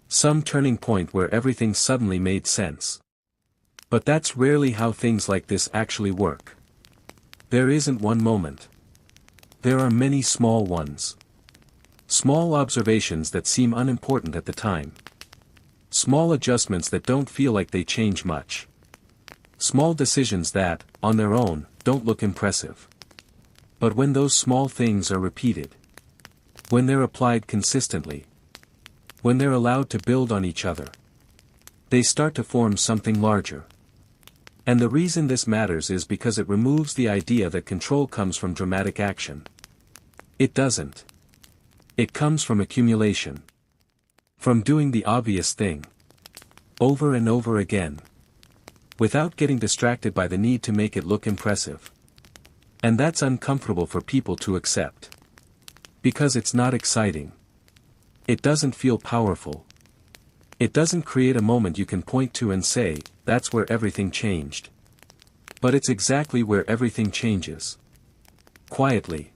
Some turning point where everything suddenly made sense. But that's rarely how things like this actually work. There isn't one moment. There are many small ones. Small observations that seem unimportant at the time. Small adjustments that don't feel like they change much. Small decisions that, on their own, don't look impressive. But when those small things are repeated, when they're applied consistently, when they're allowed to build on each other, they start to form something larger. And the reason this matters is because it removes the idea that control comes from dramatic action. It doesn't. It comes from accumulation. From doing the obvious thing. Over and over again. Without getting distracted by the need to make it look impressive. And that's uncomfortable for people to accept. Because it's not exciting. It doesn't feel powerful. It doesn't create a moment you can point to and say, that's where everything changed. But it's exactly where everything changes. Quietly.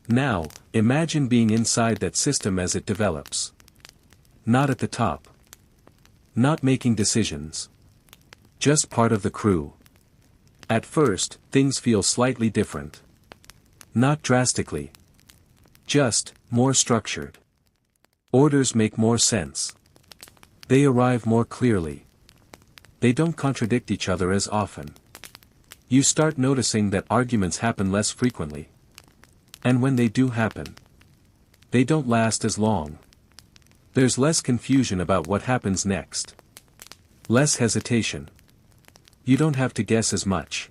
Now, imagine being inside that system as it develops. Not at the top. Not making decisions. Just part of the crew. At first, things feel slightly different. Not drastically. Just, more structured. Orders make more sense. They arrive more clearly. They don't contradict each other as often. You start noticing that arguments happen less frequently. And when they do happen, they don't last as long. There's less confusion about what happens next. Less hesitation. You don't have to guess as much.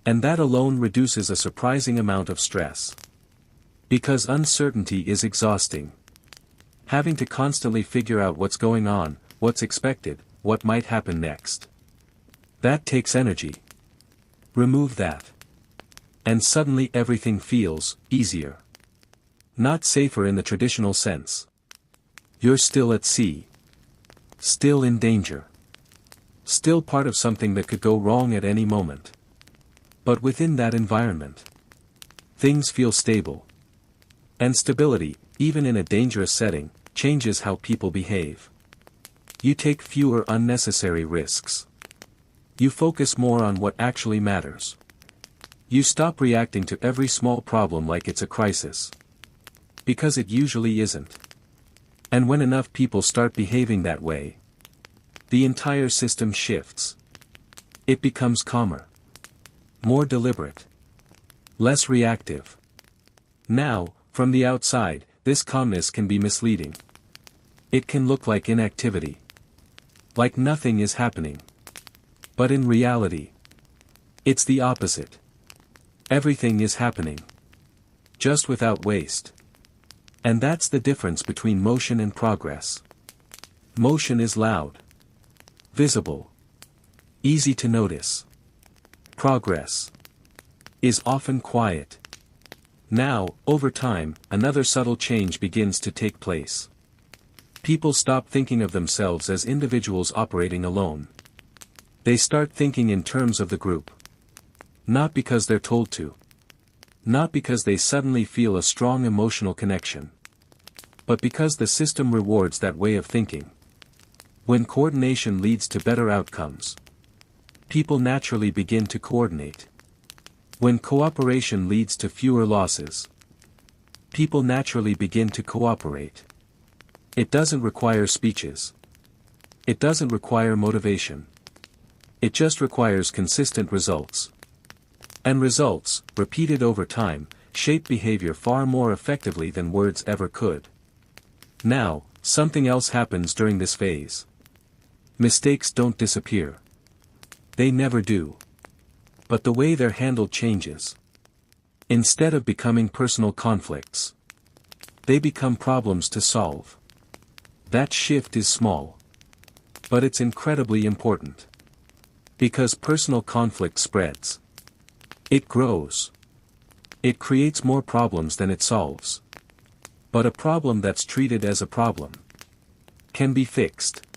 And that alone reduces a surprising amount of stress. Because uncertainty is exhausting. Having to constantly figure out what's going on, what's expected, what might happen next. That takes energy. Remove that. And suddenly everything feels easier. Not safer in the traditional sense. You're still at sea. Still in danger. Still part of something that could go wrong at any moment. But within that environment, things feel stable. And stability, even in a dangerous setting, changes how people behave. You take fewer unnecessary risks. You focus more on what actually matters. You stop reacting to every small problem like it's a crisis. Because it usually isn't. And when enough people start behaving that way, the entire system shifts. It becomes calmer. More deliberate. Less reactive. Now, from the outside, this calmness can be misleading. It can look like inactivity. Like nothing is happening. But in reality, it's the opposite. Everything is happening. Just without waste. And that's the difference between motion and progress. Motion is loud. Visible. Easy to notice. Progress is often quiet. Now, over time, another subtle change begins to take place. People stop thinking of themselves as individuals operating alone. They start thinking in terms of the group. Not because they're told to. Not because they suddenly feel a strong emotional connection. But because the system rewards that way of thinking. When coordination leads to better outcomes, people naturally begin to coordinate. When cooperation leads to fewer losses, people naturally begin to cooperate. It doesn't require speeches. It doesn't require motivation. It just requires consistent results. And results, repeated over time, shape behavior far more effectively than words ever could. Now, something else happens during this phase. Mistakes don't disappear. They never do. But the way they're handled changes. Instead of becoming personal conflicts, they become problems to solve. That shift is small. But it's incredibly important. Because personal conflict spreads. It grows. It creates more problems than it solves. But a problem that's treated as a problem can be fixed.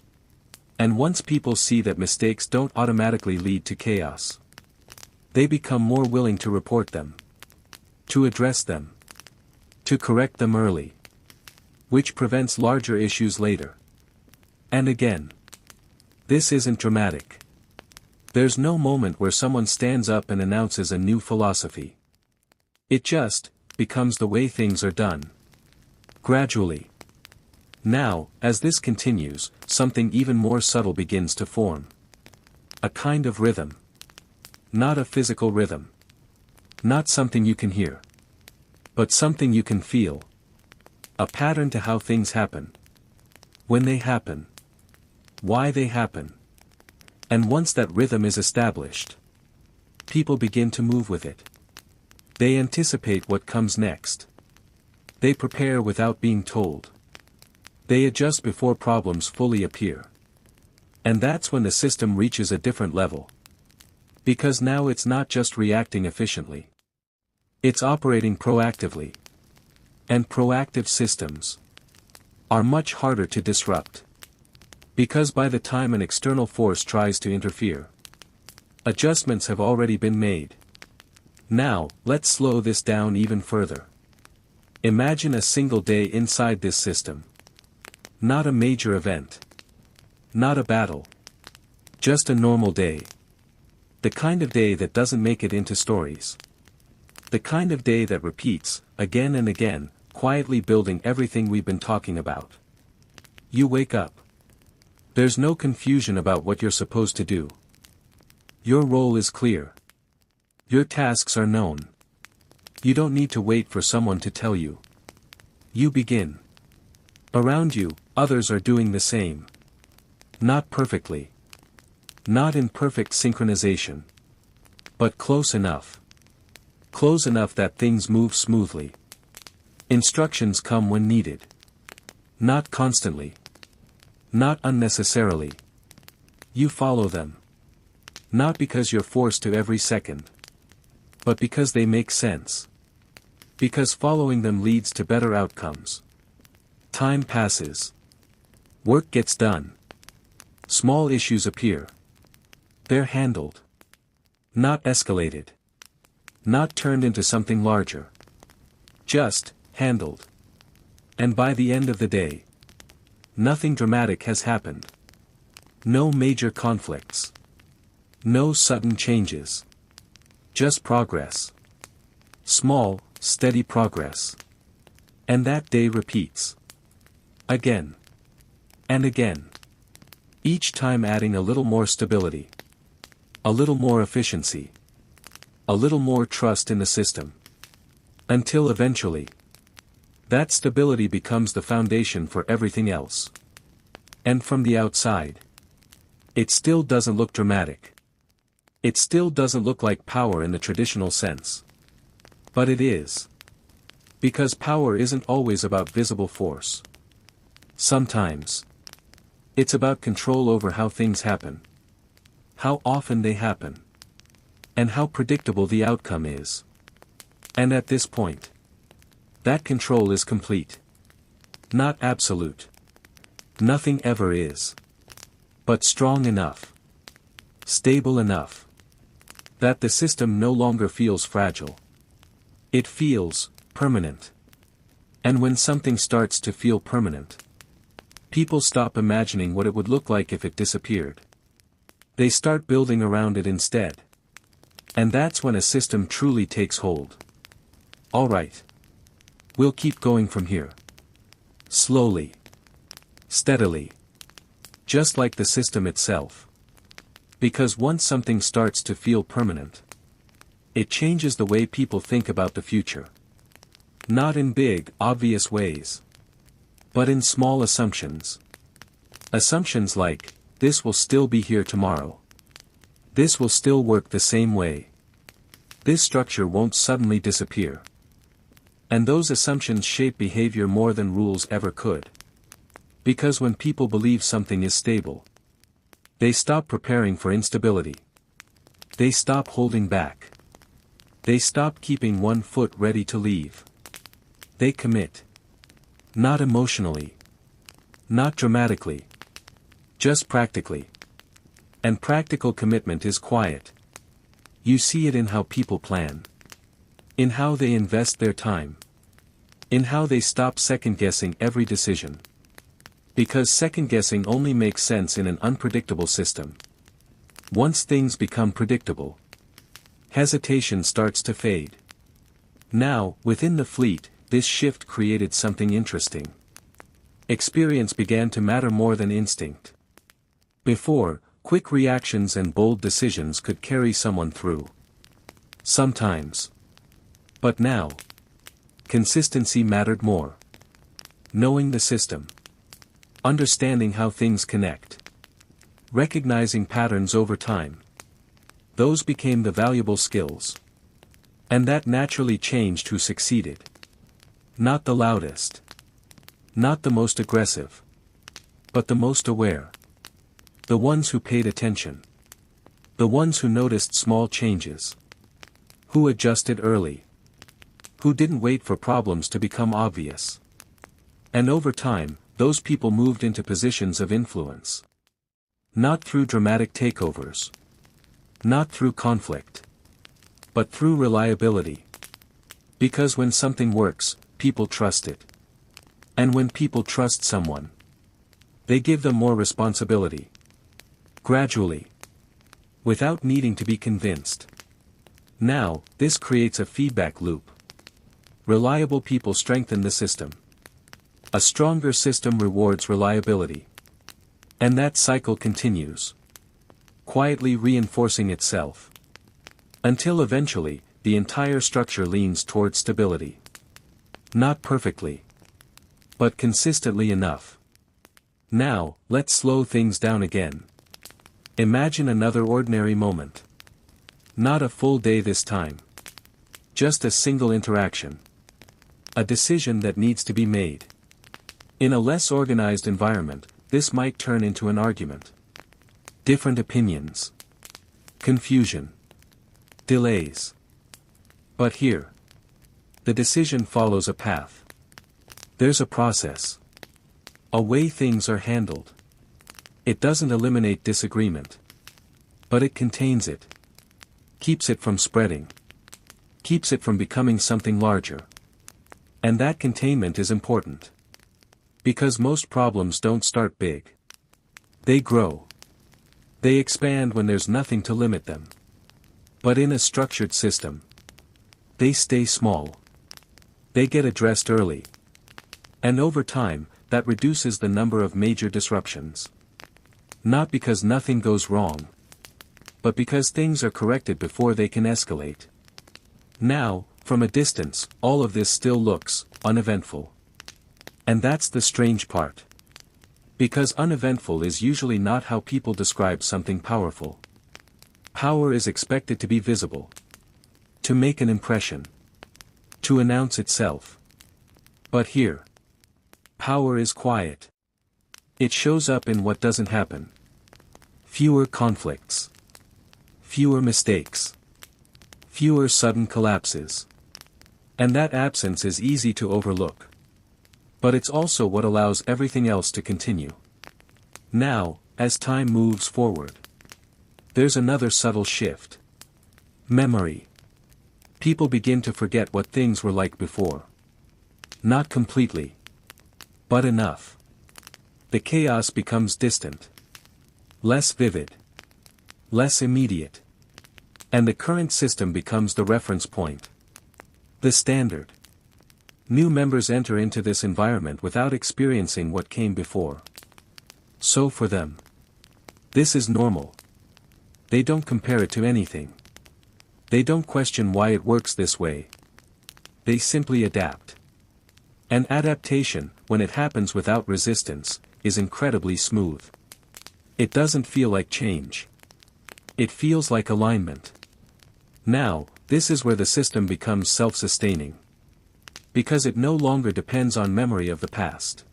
And once people see that mistakes don't automatically lead to chaos, they become more willing to report them, to address them, to correct them early, which prevents larger issues later. And again, this isn't dramatic. There's no moment where someone stands up and announces a new philosophy. It just becomes the way things are done. Gradually. Now, as this continues, something even more subtle begins to form. A kind of rhythm. Not a physical rhythm. Not something you can hear. But something you can feel. A pattern to how things happen. When they happen. Why they happen. And once that rhythm is established, people begin to move with it. They anticipate what comes next. They prepare without being told. They adjust before problems fully appear. And that's when the system reaches a different level. Because now it's not just reacting efficiently. It's operating proactively. And proactive systems are much harder to disrupt. Because by the time an external force tries to interfere, adjustments have already been made. Now, let's slow this down even further. Imagine a single day inside this system. Not a major event. Not a battle. Just a normal day. The kind of day that doesn't make it into stories. The kind of day that repeats, again and again, quietly building everything we've been talking about. You wake up. There's no confusion about what you're supposed to do. Your role is clear. Your tasks are known. You don't need to wait for someone to tell you. You begin. Around you, others are doing the same. Not perfectly. Not in perfect synchronization. But close enough. Close enough that things move smoothly. Instructions come when needed. Not constantly. Not unnecessarily. You follow them. Not because you're forced to every second. But because they make sense. Because following them leads to better outcomes. Time passes. Work gets done. Small issues appear. They're handled. Not escalated. Not turned into something larger. Just handled. And by the end of the day, nothing dramatic has happened. No major conflicts. No sudden changes. Just progress. Small, steady progress. And that day repeats. Again. And again. Each time adding a little more stability. A little more efficiency. A little more trust in the system. Until eventually, that stability becomes the foundation for everything else. And from the outside, it still doesn't look dramatic. It still doesn't look like power in the traditional sense. But it is. Because power isn't always about visible force. Sometimes, it's about control over how things happen. How often they happen. And how predictable the outcome is. And at this point, that control is complete. Not absolute. Nothing ever is. But strong enough. Stable enough. That the system no longer feels fragile. It feels permanent. And when something starts to feel permanent, people stop imagining what it would look like if it disappeared. They start building around it instead. And that's when a system truly takes hold. All right. We'll keep going from here. Slowly. Steadily. Just like the system itself. Because once something starts to feel permanent, it changes the way people think about the future. Not in big, obvious ways. But in small assumptions. Assumptions like, this will still be here tomorrow. This will still work the same way. This structure won't suddenly disappear. And those assumptions shape behavior more than rules ever could. Because when people believe something is stable, they stop preparing for instability. They stop holding back. They stop keeping one foot ready to leave. They commit. Not emotionally. Not dramatically. Just practically. And practical commitment is quiet. You see it in how people plan. In how they invest their time. In how they stop second-guessing every decision. Because second-guessing only makes sense in an unpredictable system. Once things become predictable, hesitation starts to fade. Now, within the fleet, this shift created something interesting. Experience began to matter more than instinct. Before, quick reactions and bold decisions could carry someone through. Sometimes. But now, consistency mattered more. Knowing the system. Understanding how things connect. Recognizing patterns over time. Those became the valuable skills. And that naturally changed who succeeded. Not the loudest. Not the most aggressive. But the most aware. The ones who paid attention. The ones who noticed small changes. Who adjusted early. Who didn't wait for problems to become obvious. And over time, those people moved into positions of influence. Not through dramatic takeovers. Not through conflict. But through reliability. Because when something works, people trust it. And when people trust someone, they give them more responsibility. Gradually. Without needing to be convinced. Now, this creates a feedback loop. Reliable people strengthen the system. A stronger system rewards reliability. And that cycle continues. Quietly reinforcing itself. Until eventually, the entire structure leans toward stability. Not perfectly. But consistently enough. Now, let's slow things down again. Imagine another ordinary moment. Not a full day this time. Just a single interaction. A decision that needs to be made. In a less organized environment, this might turn into an argument. Different opinions. Confusion. Delays. But here, the decision follows a path. There's a process. A way things are handled. It doesn't eliminate disagreement. But it contains it. Keeps it from spreading. Keeps it from becoming something larger. And that containment is important. Because most problems don't start big. They grow. They expand when there's nothing to limit them. But in a structured system, they stay small. They get addressed early. And over time, that reduces the number of major disruptions. Not because nothing goes wrong. But because things are corrected before they can escalate. Now, from a distance, all of this still looks uneventful. And that's the strange part. Because uneventful is usually not how people describe something powerful. Power is expected to be visible. To make an impression. To announce itself. But here. Power is quiet. It shows up in what doesn't happen. Fewer conflicts. Fewer mistakes. Fewer sudden collapses. And that absence is easy to overlook. But it's also what allows everything else to continue. Now, as time moves forward, there's another subtle shift. Memory. People begin to forget what things were like before. Not completely. But enough. The chaos becomes distant. Less vivid. Less immediate. And the current system becomes the reference point. The standard. New members enter into this environment without experiencing what came before. So for them, this is normal. They don't compare it to anything. They don't question why it works this way. They simply adapt. And adaptation, when it happens without resistance, is incredibly smooth. It doesn't feel like change. It feels like alignment. Now, this is where the system becomes self-sustaining. Because it no longer depends on memory of the past.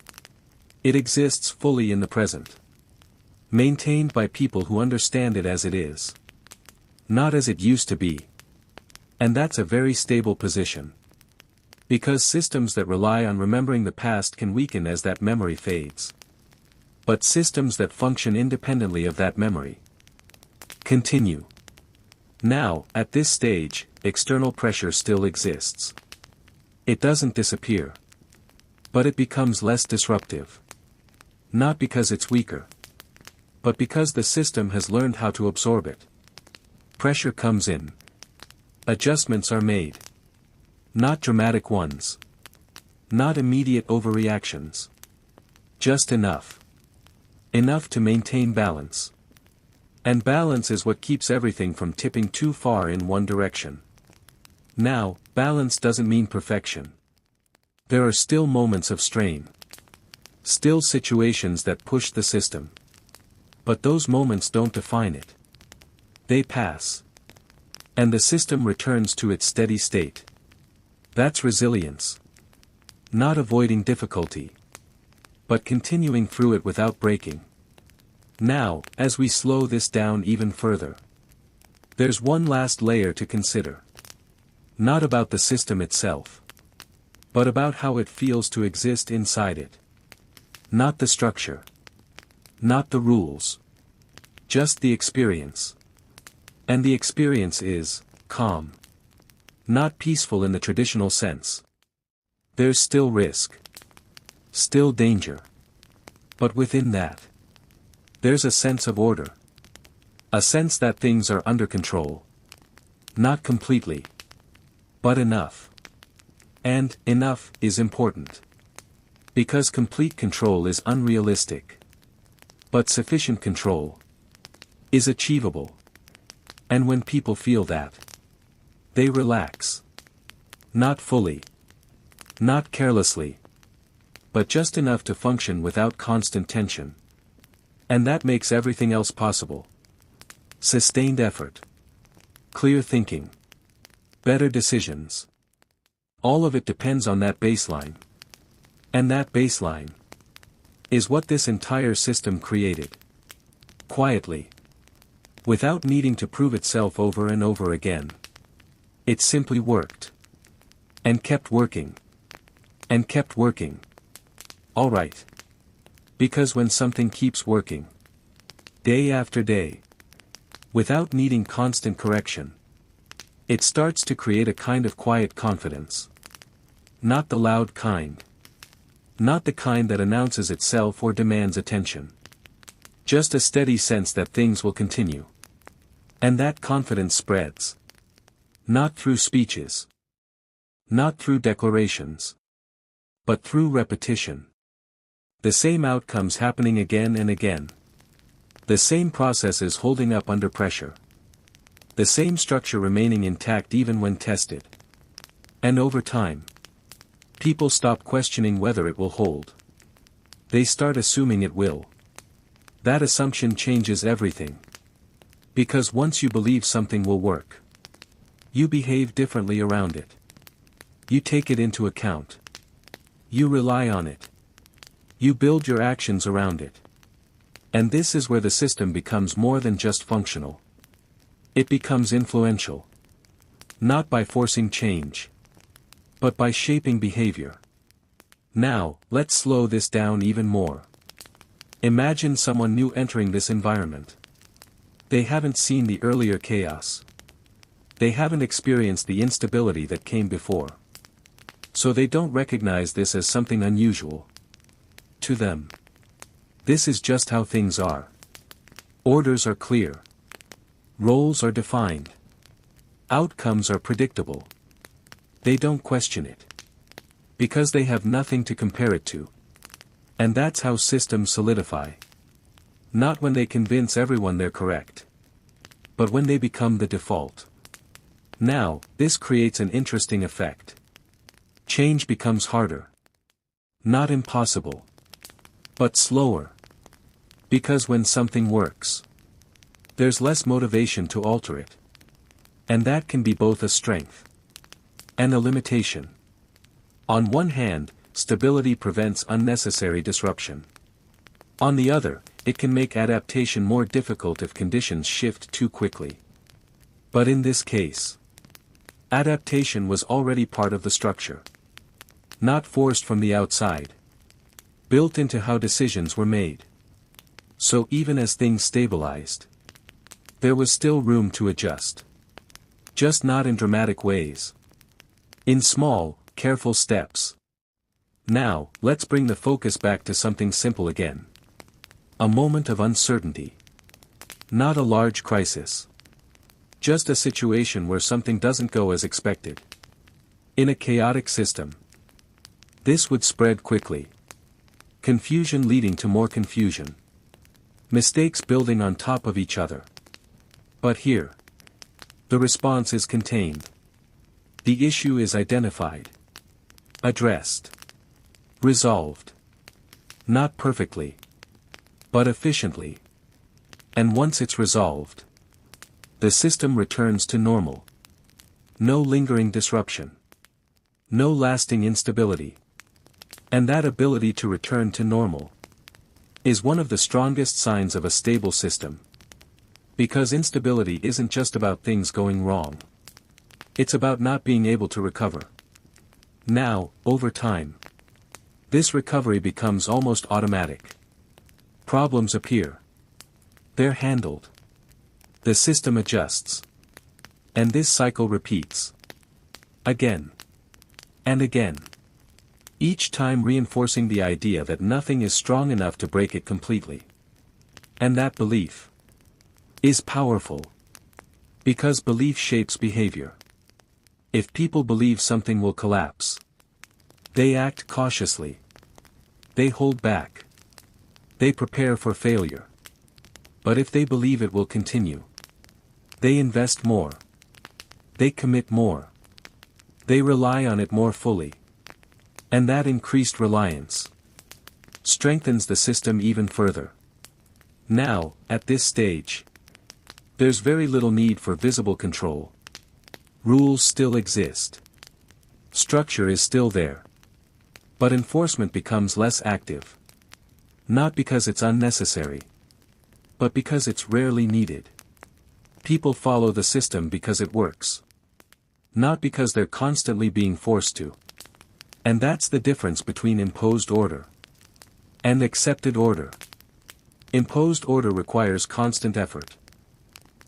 It exists fully in the present. Maintained by people who understand it as it is. Not as it used to be. And that's a very stable position. Because systems that rely on remembering the past can weaken as that memory fades. But systems that function independently of that memory continue. Now, at this stage, external pressure still exists. It doesn't disappear. But it becomes less disruptive. Not because it's weaker. But because the system has learned how to absorb it. Pressure comes in. Adjustments are made. Not dramatic ones. Not immediate overreactions. Just enough. Enough to maintain balance. And balance is what keeps everything from tipping too far in one direction. Now, balance doesn't mean perfection. There are still moments of strain. Still situations that push the system. But those moments don't define it. They pass. And the system returns to its steady state. That's resilience. Not avoiding difficulty. But continuing through it without breaking. Now, as we slow this down even further, there's one last layer to consider. Not about the system itself. But about how it feels to exist inside it. Not the structure. Not the rules. Just the experience. And the experience is calm. Not peaceful in the traditional sense. There's still risk. Still danger. But within that, there's a sense of order. A sense that things are under control. Not completely. But enough. And enough is important. Because complete control is unrealistic. But sufficient control is achievable. And when people feel that, they relax. Not fully. Not carelessly. But just enough to function without constant tension. And that makes everything else possible. Sustained effort. Clear thinking. Better decisions. All of it depends on that baseline. And that baseline is what this entire system created. Quietly. Without needing to prove itself over and over again. It simply worked. And kept working. And kept working. Alright. Because when something keeps working, day after day, without needing constant correction, it starts to create a kind of quiet confidence. Not the loud kind. Not the kind that announces itself or demands attention. Just a steady sense that things will continue. And that confidence spreads. Not through speeches. Not through declarations. But through repetition. The same outcomes happening again and again. The same processes holding up under pressure. The same structure remaining intact even when tested. And over time, people stop questioning whether it will hold. They start assuming it will. That assumption changes everything. Because once you believe something will work, you behave differently around it. You take it into account. You rely on it. You build your actions around it. And this is where the system becomes more than just functional. It becomes influential. Not by forcing change, but by shaping behavior. Now, let's slow this down even more. Imagine someone new entering this environment. They haven't seen the earlier chaos. They haven't experienced the instability that came before. So they don't recognize this as something unusual. To them, this is just how things are. Orders are clear. Roles are defined. Outcomes are predictable. They don't question it. Because they have nothing to compare it to. And that's how systems solidify. Not when they convince everyone they're correct. But when they become the default. Now, this creates an interesting effect. Change becomes harder. Not impossible. But slower. Because when something works, there's less motivation to alter it. And that can be both a strength and a limitation. On one hand, stability prevents unnecessary disruption. On the other, it can make adaptation more difficult if conditions shift too quickly. But in this case, adaptation was already part of the structure. Not forced from the outside. Built into how decisions were made. So even as things stabilized, there was still room to adjust. Just not in dramatic ways. In small, careful steps. Now, let's bring the focus back to something simple again. A moment of uncertainty. Not a large crisis. Just a situation where something doesn't go as expected. In a chaotic system, this would spread quickly. Confusion leading to more confusion. Mistakes building on top of each other. But here, the response is contained. The issue is identified. Addressed. Resolved. Not perfectly, but efficiently. And once it's resolved, the system returns to normal. No lingering disruption. No lasting instability. And that ability to return to normal is one of the strongest signs of a stable system. Because instability isn't just about things going wrong. It's about not being able to recover. Now, over time, this recovery becomes almost automatic. Problems appear. They're handled. The system adjusts. And this cycle repeats. Again. And again. Each time reinforcing the idea that nothing is strong enough to break it completely. And that belief is powerful. Because belief shapes behavior. If people believe something will collapse, they act cautiously. They hold back. They prepare for failure. But if they believe it will continue, they invest more. They commit more. They rely on it more fully. And that increased reliance strengthens the system even further. Now, at this stage, there's very little need for visible control. Rules still exist. Structure is still there. But enforcement becomes less active. Not because it's unnecessary, but because it's rarely needed. People follow the system because it works. Not because they're constantly being forced to. And that's the difference between imposed order and accepted order. Imposed order requires constant effort.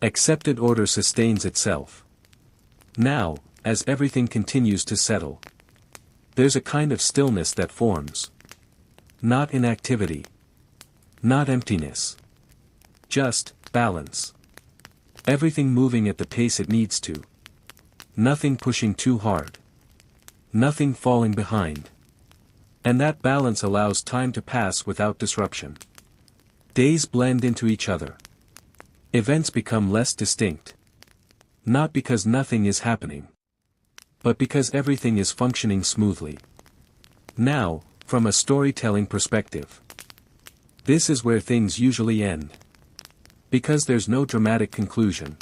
Accepted order sustains itself. Now, as everything continues to settle, there's a kind of stillness that forms. Not inactivity. Not emptiness. Just balance. Everything moving at the pace it needs to. Nothing pushing too hard. Nothing falling behind. And that balance allows time to pass without disruption. Days blend into each other. Events become less distinct. Not because nothing is happening, but because everything is functioning smoothly. Now, from a storytelling perspective, This is where things usually end. Because there's no dramatic conclusion.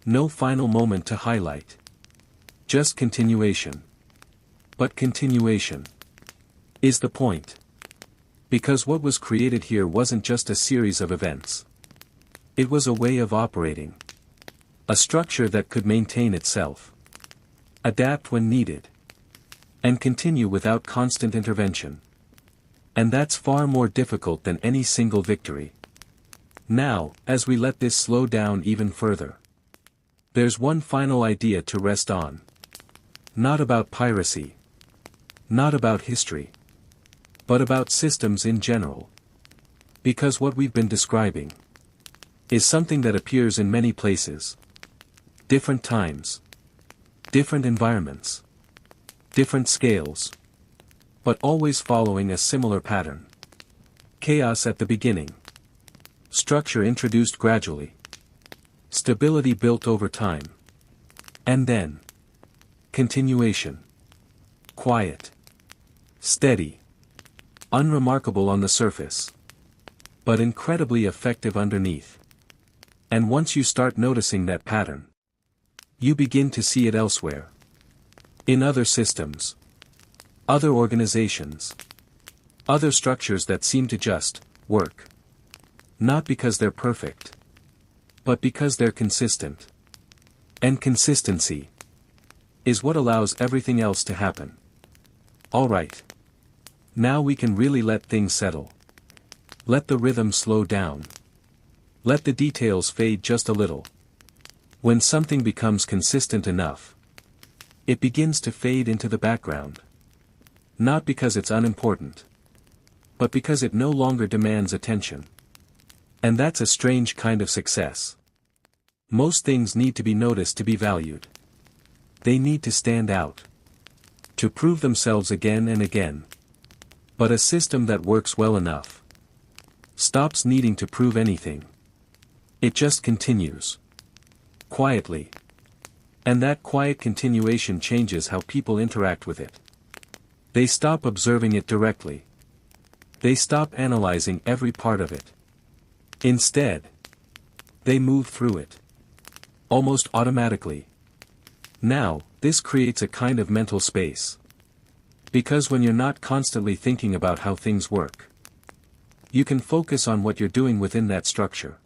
No final moment to highlight. Just continuation. But continuation is the point. Because what was created here wasn't just a series of events. It was a way of operating. A structure that could maintain itself. Adapt when needed. And continue without constant intervention. And that's far more difficult than any single victory. Now, as we let this slow down even further. There's one final idea to rest on. Not about piracy. Not about history. But about systems in general. Because what we've been describing is something that appears in many places. Different times. Different environments. Different scales. But always following a similar pattern. Chaos at the beginning. Structure introduced gradually. Stability built over time. And then. Continuation. Quiet. Steady. Unremarkable on the surface. But incredibly effective underneath. And once you start noticing that pattern, you begin to see it elsewhere. In other systems. Other organizations. Other structures that seem to just work. Not because they're perfect. But because they're consistent. And consistency is what allows everything else to happen. Alright. Now we can really let things settle. Let the rhythm slow down. Let the details fade just a little. When something becomes consistent enough, it begins to fade into the background. Not because it's unimportant, but because it no longer demands attention. And that's a strange kind of success. Most things need to be noticed to be valued. They need to stand out. To prove themselves again and again. But a system that works well enough stops needing to prove anything. It just continues. Quietly. And that quiet continuation changes how people interact with it. They stop observing it directly. They stop analyzing every part of it. Instead, they move through it. Almost automatically. Now, this creates a kind of mental space. Because when you're not constantly thinking about how things work, you can focus on what you're doing within that structure.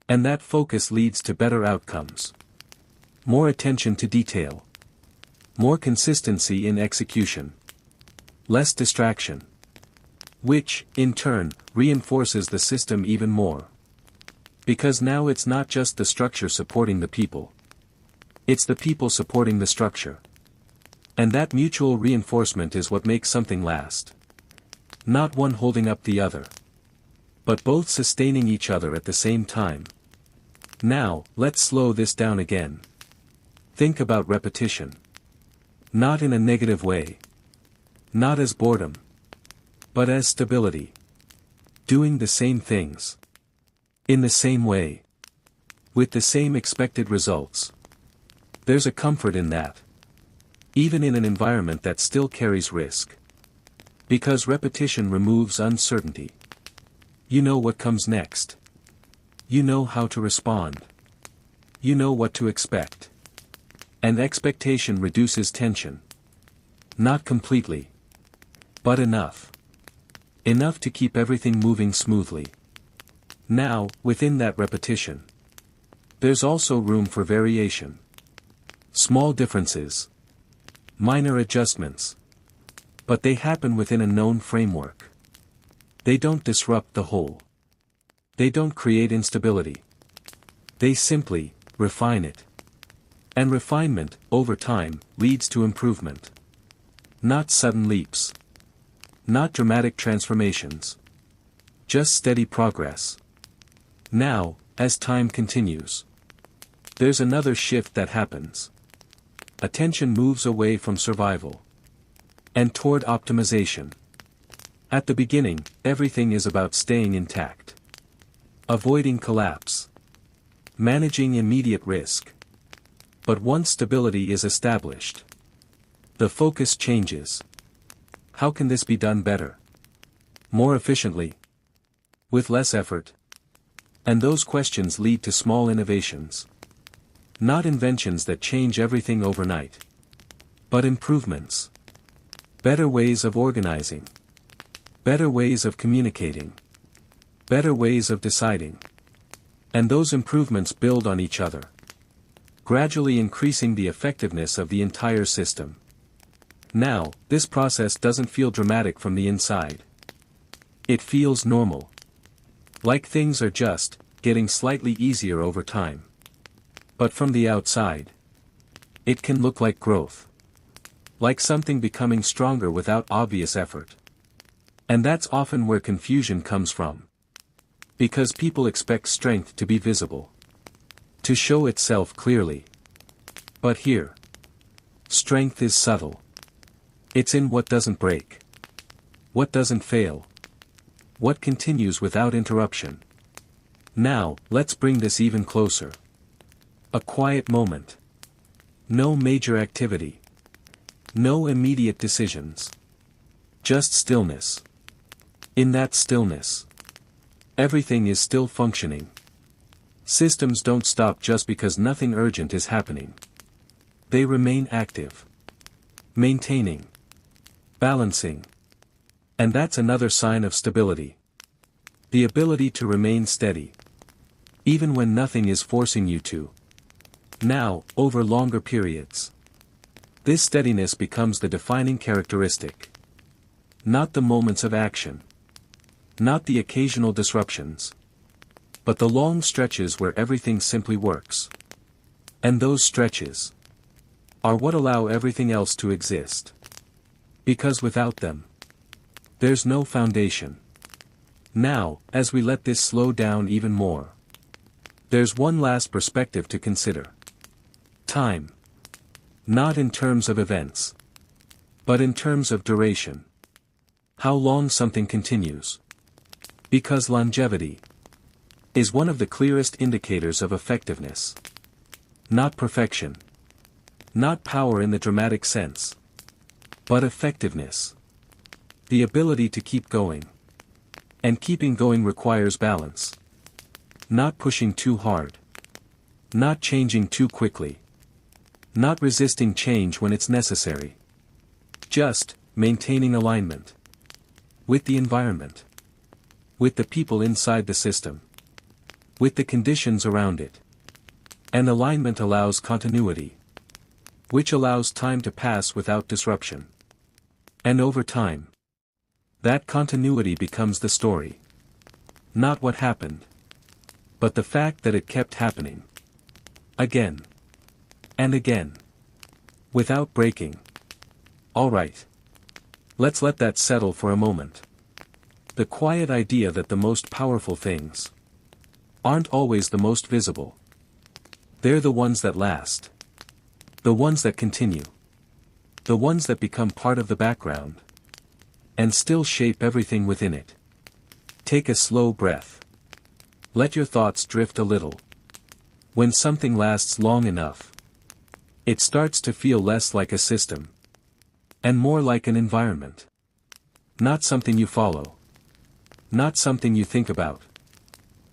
And that focus leads to better outcomes. More attention to detail. More consistency in execution. Less distraction. Which, in turn, reinforces the system even more. Because now it's not just the structure supporting the people. It's the people supporting the structure. And that mutual reinforcement is what makes something last. Not one holding up the other. But both sustaining each other at the same time. Now, let's slow this down again. Think about repetition. Not in a negative way. Not as boredom. But as stability. Doing the same things. In the same way. With the same expected results. There's a comfort in that. Even in an environment that still carries risk. Because repetition removes uncertainty. You know what comes next. You know how to respond. You know what to expect. And expectation reduces tension. Not completely. But enough. Enough to keep everything moving smoothly. Now, within that repetition, there's also room for variation. Small differences. Minor adjustments. But they happen within a known framework. They don't disrupt the whole. They don't create instability. They simply refine it. And refinement, over time, leads to improvement. Not sudden leaps. Not dramatic transformations. Just steady progress. Now, as time continues, there's another shift that happens. Attention moves away from survival. And toward optimization. At the beginning, everything is about staying intact. Avoiding collapse. Managing immediate risk. But once stability is established, the focus changes. How can this be done better? More efficiently? with less effort. And those questions lead to small innovations. Not inventions that change everything overnight. But improvements. Better ways of organizing. Better ways of communicating. Better ways of deciding. And those improvements build on each other, gradually increasing the effectiveness of the entire system. Now, this process doesn't feel dramatic from the inside. It feels normal. Like things are just getting slightly easier over time. But from the outside, it can look like growth. Like something becoming stronger without obvious effort. And that's often where confusion comes from. Because people expect strength to be visible. To show itself clearly. But here, strength is subtle. It's in what doesn't break. What doesn't fail. What continues without interruption. Now, let's bring this even closer. A quiet moment. No major activity. No immediate decisions. Just stillness. In that stillness, everything is still functioning. Systems don't stop just because nothing urgent is happening. They remain active. Maintaining. Balancing. And that's another sign of stability. The ability to remain steady. Even when nothing is forcing you to. Now, over longer periods. This steadiness becomes the defining characteristic. Not the moments of action. Not the occasional disruptions. But the long stretches where everything simply works. And those stretches are what allow everything else to exist. Because without them, there's no foundation. Now, as we let this slow down even more, there's one last perspective to consider. Time. Not in terms of events, but in terms of duration. How long something continues. Because longevity is one of the clearest indicators of effectiveness. Not perfection. Not power in the dramatic sense. But effectiveness. The ability to keep going. And keeping going requires balance. Not pushing too hard. Not changing too quickly. Not resisting change when it's necessary. Just maintaining alignment. With the environment. With the people inside the system. With the conditions around it. And alignment allows continuity. Which allows time to pass without disruption. And over time, that continuity becomes the story. Not what happened, but the fact that it kept happening. Again. And again. Without breaking. Alright. Let's let that settle for a moment. The quiet idea that the most powerful things aren't always the most visible. They're the ones that last. The ones that continue. The ones that become part of the background. And still shape everything within it. Take a slow breath. Let your thoughts drift a little. When something lasts long enough, it starts to feel less like a system. And more like an environment. Not something you follow. Not something you think about.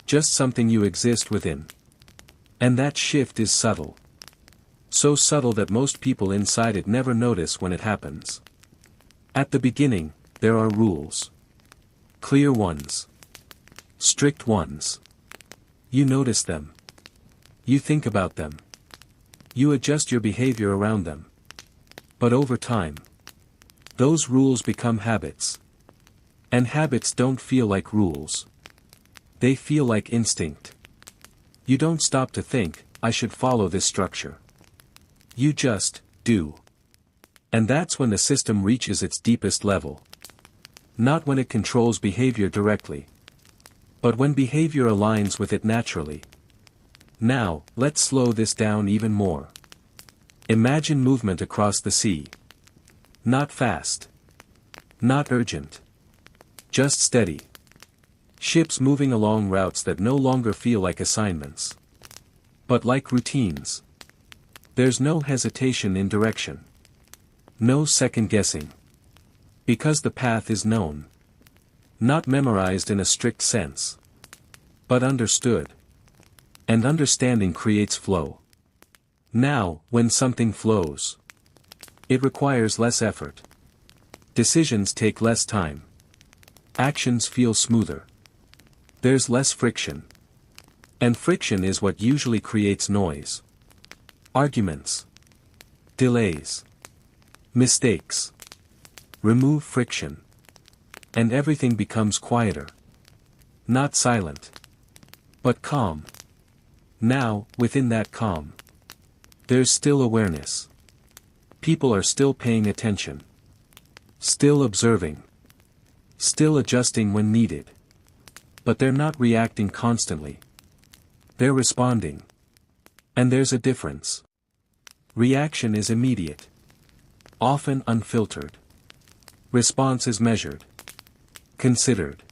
Just something you exist within. And that shift is subtle. So subtle that most people inside it never notice when it happens. At the beginning, there are rules. Clear ones. Strict ones. You notice them. You think about them. You adjust your behavior around them. But over time, those rules become habits. And habits don't feel like rules. They feel like instinct. You don't stop to think, I should follow this structure. You just do. And that's when the system reaches its deepest level. Not when it controls behavior directly. But when behavior aligns with it naturally. Now, let's slow this down even more. Imagine movement across the sea. Not fast. Not urgent. Just steady. Ships moving along routes that no longer feel like assignments. But like routines. There's no hesitation in direction. No second guessing. Because the path is known. Not memorized in a strict sense, but understood. And understanding creates flow. Now, when something flows, it requires less effort. Decisions take less time. Actions feel smoother. There's less friction. And friction is what usually creates noise. Arguments. Delays. Mistakes. Remove friction. And everything becomes quieter. Not silent, but calm. Now, within that calm, there's still awareness. People are still paying attention. Still observing. Still adjusting when needed. But they're not reacting constantly. They're responding. And there's a difference. Reaction is immediate. Often unfiltered. Response is measured. Considered.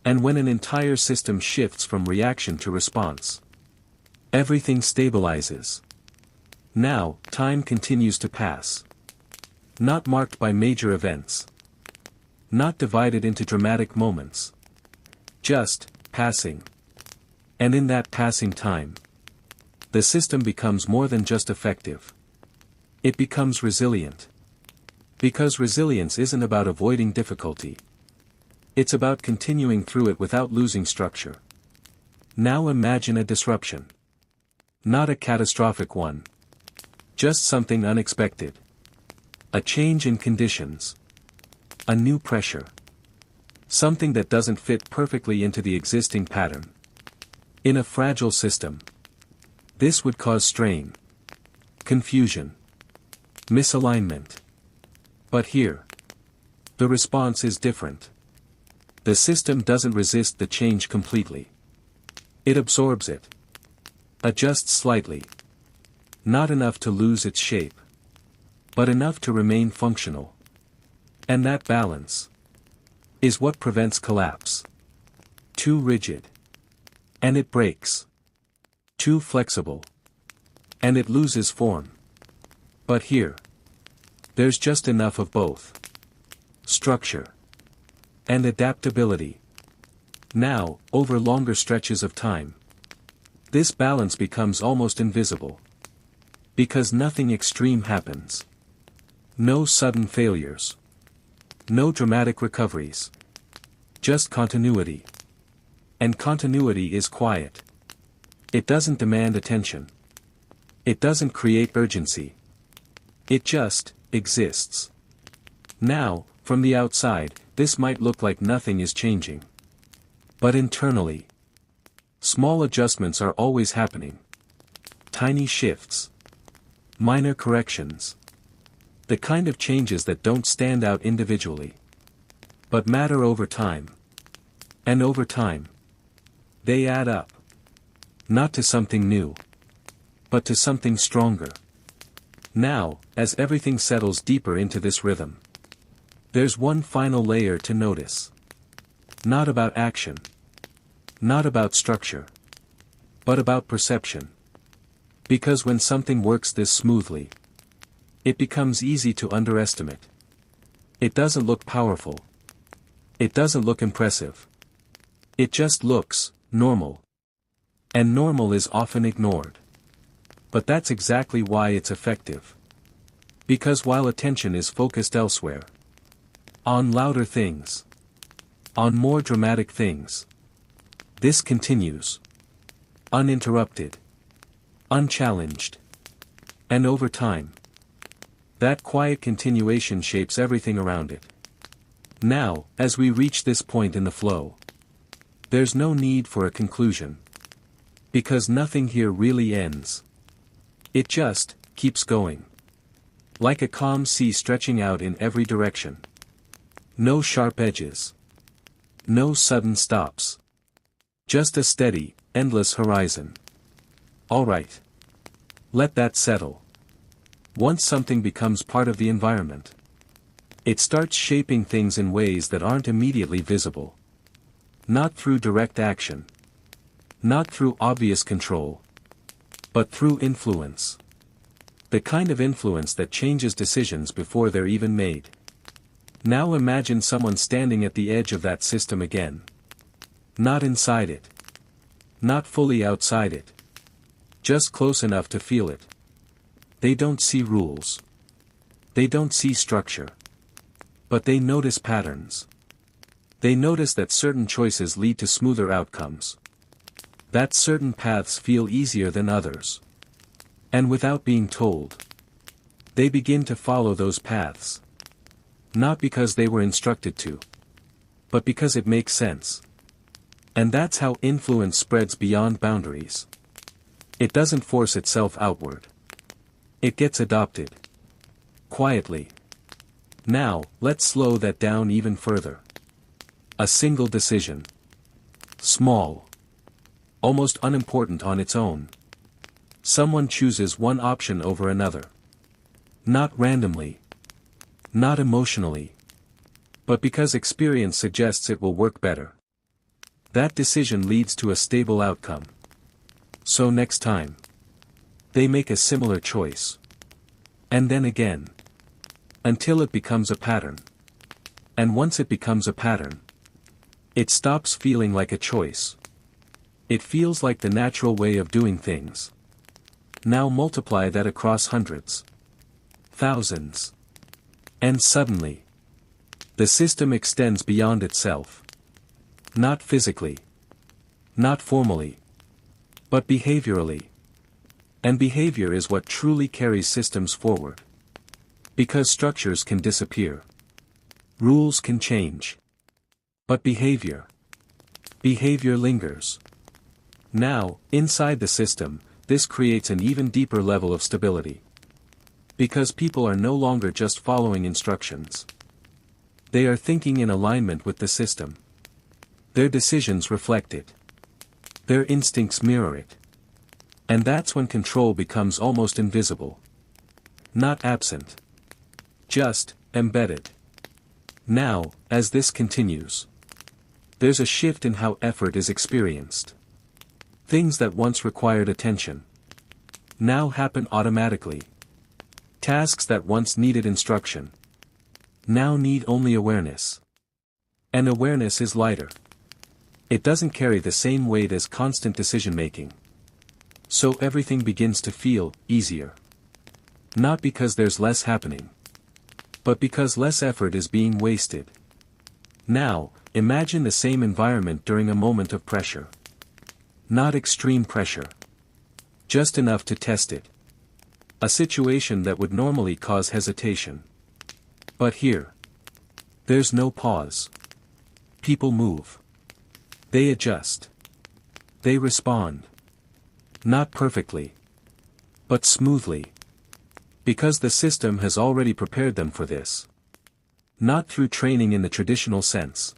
And when an entire system shifts from reaction to response, everything stabilizes. Now, time continues to pass. Not marked by major events. Not divided into dramatic moments. Just, passing. And in that passing time, the system becomes more than just effective. It becomes resilient. Because resilience isn't about avoiding difficulty. It's about continuing through it without losing structure. Now imagine a disruption. Not a catastrophic one. Just something unexpected. A change in conditions. A new pressure. Something that doesn't fit perfectly into the existing pattern. In a fragile system, this would cause strain. Confusion. Misalignment. But here, the response is different. The system doesn't resist the change completely. It absorbs it. Adjusts slightly. Not enough to lose its shape. But enough to remain functional. And that balance is what prevents collapse. Too rigid. And it breaks. Too flexible. And it loses form. But here, there's just enough of both. Structure. And adaptability. Now, over longer stretches of time, this balance becomes almost invisible. Because nothing extreme happens. No sudden failures. No dramatic recoveries. Just continuity. And continuity is quiet. It doesn't demand attention. It doesn't create urgency. It just exists. Now, from the outside, this might look like nothing is changing. But internally, small adjustments are always happening. Tiny shifts. Minor corrections. The kind of changes that don't stand out individually, but matter over time. And over time, they add up. Not to something new, but to something stronger. Now, as everything settles deeper into this rhythm, there's one final layer to notice. Not about action. Not about structure. But about perception. Because when something works this smoothly, it becomes easy to underestimate. It doesn't look powerful. It doesn't look impressive. It just looks normal. And normal is often ignored. But that's exactly why it's effective. Because while attention is focused elsewhere, on louder things, on more dramatic things, this continues. Uninterrupted. Unchallenged. And over time, that quiet continuation shapes everything around it. Now, as we reach this point in the flow, there's no need for a conclusion. Because nothing here really ends. It just keeps going. Like a calm sea stretching out in every direction. No sharp edges. No sudden stops. Just a steady, endless horizon. Alright. Let that settle. Once something becomes part of the environment, it starts shaping things in ways that aren't immediately visible. Not through direct action. Not through obvious control. But through influence. The kind of influence that changes decisions before they're even made. Now imagine someone standing at the edge of that system again. Not inside it. Not fully outside it. Just close enough to feel it. They don't see rules. They don't see structure. But they notice patterns. They notice that certain choices lead to smoother outcomes. That certain paths feel easier than others. And without being told, they begin to follow those paths. Not because they were instructed to, but because it makes sense. And that's how influence spreads beyond boundaries. It doesn't force itself outward. It gets adopted. Quietly. Now, let's slow that down even further. A single decision. Small. Almost unimportant on its own. Someone chooses one option over another. Not randomly. Not emotionally. But because experience suggests it will work better. That decision leads to a stable outcome. So next time, they make a similar choice. And then again. Until it becomes a pattern. And once it becomes a pattern, it stops feeling like a choice. It feels like the natural way of doing things. Now multiply that across hundreds. Thousands. And suddenly, the system extends beyond itself. Not physically. Not formally. But behaviorally. And behavior is what truly carries systems forward. Because structures can disappear. Rules can change. But behavior lingers. Now, inside the system, this creates an even deeper level of stability. Because people are no longer just following instructions. They are thinking in alignment with the system. Their decisions reflect it. Their instincts mirror it. And that's when control becomes almost invisible. Not absent. Just embedded. Now, as this continues, there's a shift in how effort is experienced. Things that once required attention now happen automatically. Tasks that once needed instruction now need only awareness. And awareness is lighter. It doesn't carry the same weight as constant decision-making. So everything begins to feel easier. Not because there's less happening, but because less effort is being wasted. Now, imagine the same environment during a moment of pressure. Not extreme pressure. Just enough to test it. A situation that would normally cause hesitation. But here, there's no pause. People move. They adjust. They respond. Not perfectly, but smoothly. Because the system has already prepared them for this. Not through training in the traditional sense,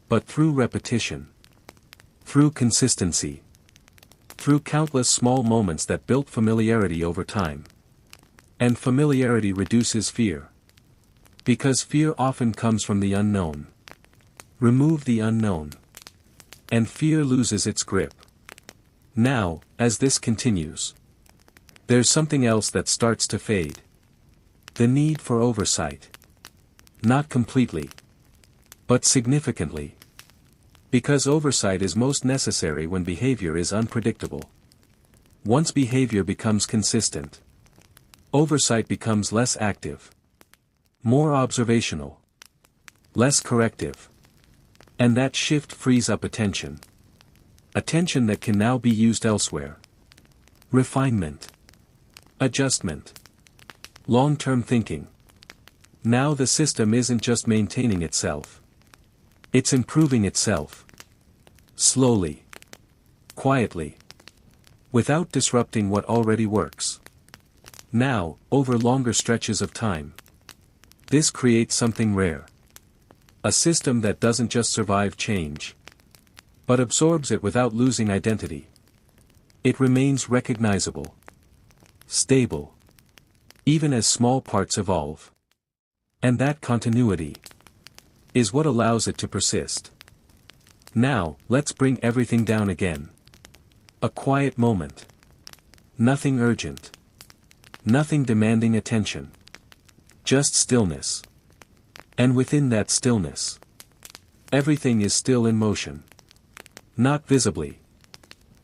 but through repetition. Through consistency. Through countless small moments that built familiarity over time. And familiarity reduces fear. Because fear often comes from the unknown. Remove the unknown. And fear loses its grip. Now, as this continues, there's something else that starts to fade. The need for oversight. Not completely, but significantly. Because oversight is most necessary when behavior is unpredictable. Once behavior becomes consistent, oversight becomes less active. More observational. Less corrective. And that shift frees up attention. Attention that can now be used elsewhere. Refinement. Adjustment. Long-term thinking. Now the system isn't just maintaining itself. It's improving itself. Slowly. Quietly. Without disrupting what already works. Now, over longer stretches of time. This creates something rare. A system that doesn't just survive change, but absorbs it without losing identity. It remains recognizable. Stable. Even as small parts evolve. And that continuity is what allows it to persist. Now, let's bring everything down again. A quiet moment. Nothing urgent. Nothing demanding attention. Just stillness. And within that stillness, everything is still in motion. Not visibly.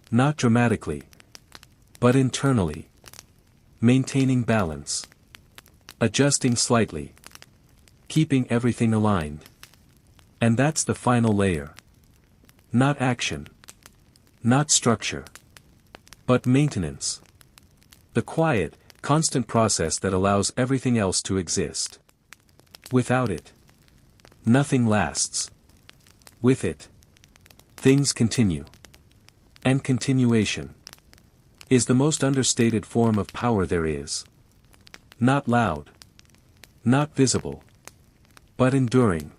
Not dramatically. But internally. Maintaining balance. Adjusting slightly. Keeping everything aligned. And that's the final layer. Not action. Not structure. But maintenance. The quiet, constant process that allows everything else to exist. Without it, nothing lasts. With it, things continue. And continuation is the most understated form of power there is. Not loud. Not visible. But enduring.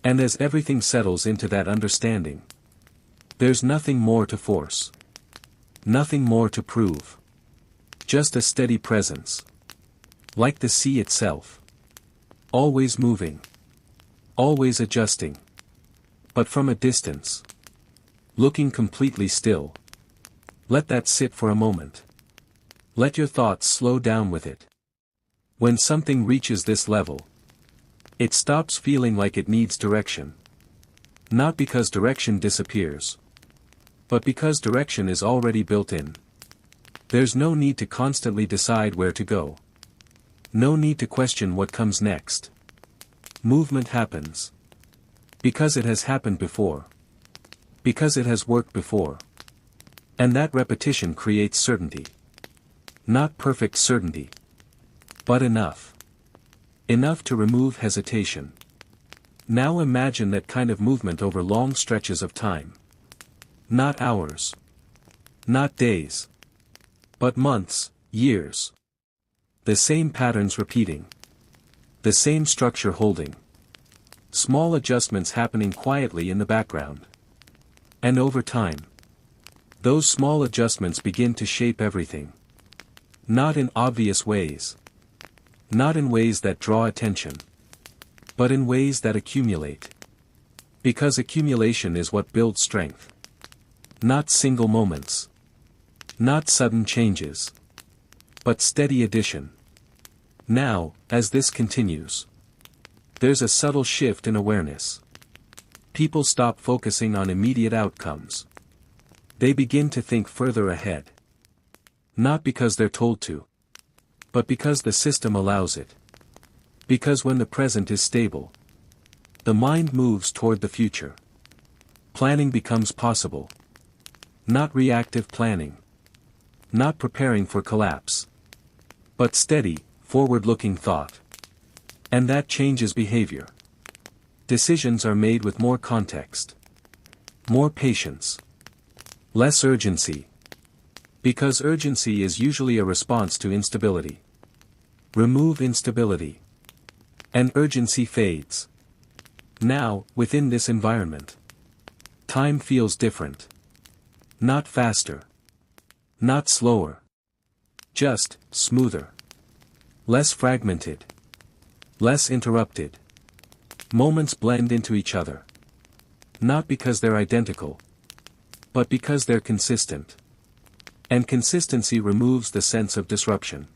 And as everything settles into that understanding, there's nothing more to force. Nothing more to prove. Just a steady presence. Like the sea itself. Always moving. Always adjusting. But from a distance. Looking completely still. Let that sit for a moment. Let your thoughts slow down with it. When something reaches this level, it stops feeling like it needs direction. Not because direction disappears, but because direction is already built in. There's no need to constantly decide where to go. No need to question what comes next. Movement happens. Because it has happened before. Because it has worked before. And that repetition creates certainty. Not perfect certainty. But enough. Enough to remove hesitation. Now imagine that kind of movement over long stretches of time. Not hours. Not days. But months, years. The same patterns repeating. The same structure holding. Small adjustments happening quietly in the background. And over time, those small adjustments begin to shape everything. Not in obvious ways. Not in ways that draw attention. But in ways that accumulate. Because accumulation is what builds strength. Not single moments. Not sudden changes. But steady addition. Now, as this continues, there's a subtle shift in awareness. People stop focusing on immediate outcomes. They begin to think further ahead. Not because they're told to, but because the system allows it. Because when the present is stable, the mind moves toward the future. Planning becomes possible. Not reactive planning. Not preparing for collapse. But steady, forward-looking thought. And that changes behavior. Decisions are made with more context. More patience. Less urgency. Because urgency is usually a response to instability. Remove instability. And urgency fades. Now, within this environment, time feels different. Not faster. Not slower. Just, smoother. Less fragmented. Less interrupted. Moments blend into each other. Not because they're identical. But because they're consistent. And consistency removes the sense of disruption.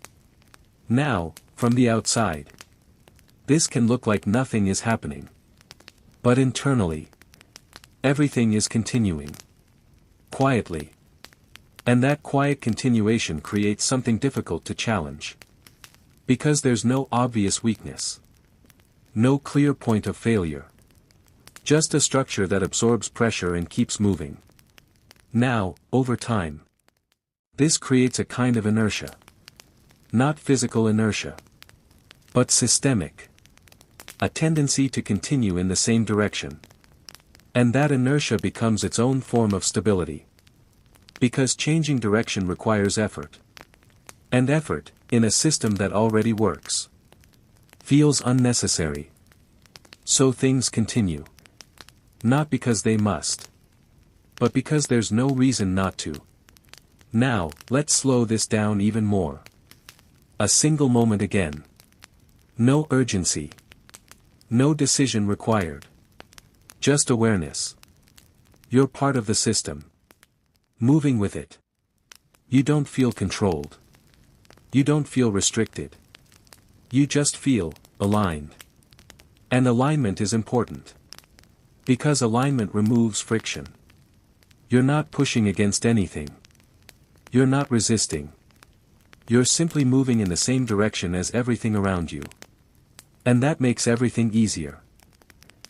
Now, from the outside, this can look like nothing is happening. But internally, everything is continuing. Quietly. And that quiet continuation creates something difficult to challenge. Because there's no obvious weakness. No clear point of failure. Just a structure that absorbs pressure and keeps moving. Now, over time, this creates a kind of inertia. Not physical inertia, but systemic. A tendency to continue in the same direction. And that inertia becomes its own form of stability. Because changing direction requires effort. And effort, in a system that already works, feels unnecessary. So things continue. Not because they must. But because there's no reason not to. Now, let's slow this down even more. A single moment again. No urgency. No decision required. Just awareness. You're part of the system. Moving with it. You don't feel controlled. You don't feel restricted. You just feel aligned. And alignment is important. Because alignment removes friction. You're not pushing against anything. You're not resisting. You're simply moving in the same direction as everything around you. And that makes everything easier.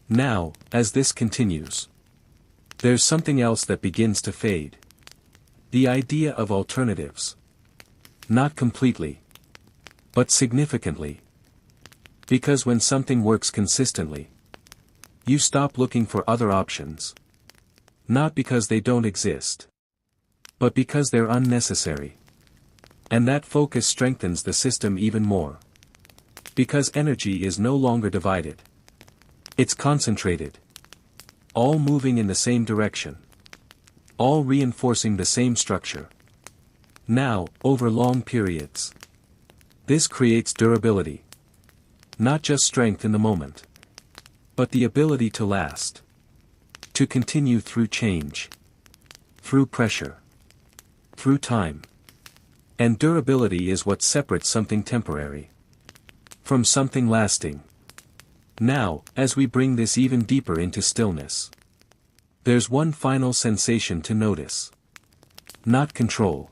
Now, as this continues, there's something else that begins to fade. The idea of alternatives. Not completely, but significantly. Because when something works consistently, you stop looking for other options. Not because they don't exist, but because they're unnecessary. And that focus strengthens the system even more. Because energy is no longer divided. It's concentrated. All moving in the same direction. All reinforcing the same structure. Now, over long periods. This creates durability. Not just strength in the moment, but the ability to last. To continue through change. Through pressure. Through time. And durability is what separates something temporary from something lasting. Now, as we bring this even deeper into stillness, there's one final sensation to notice. Not control.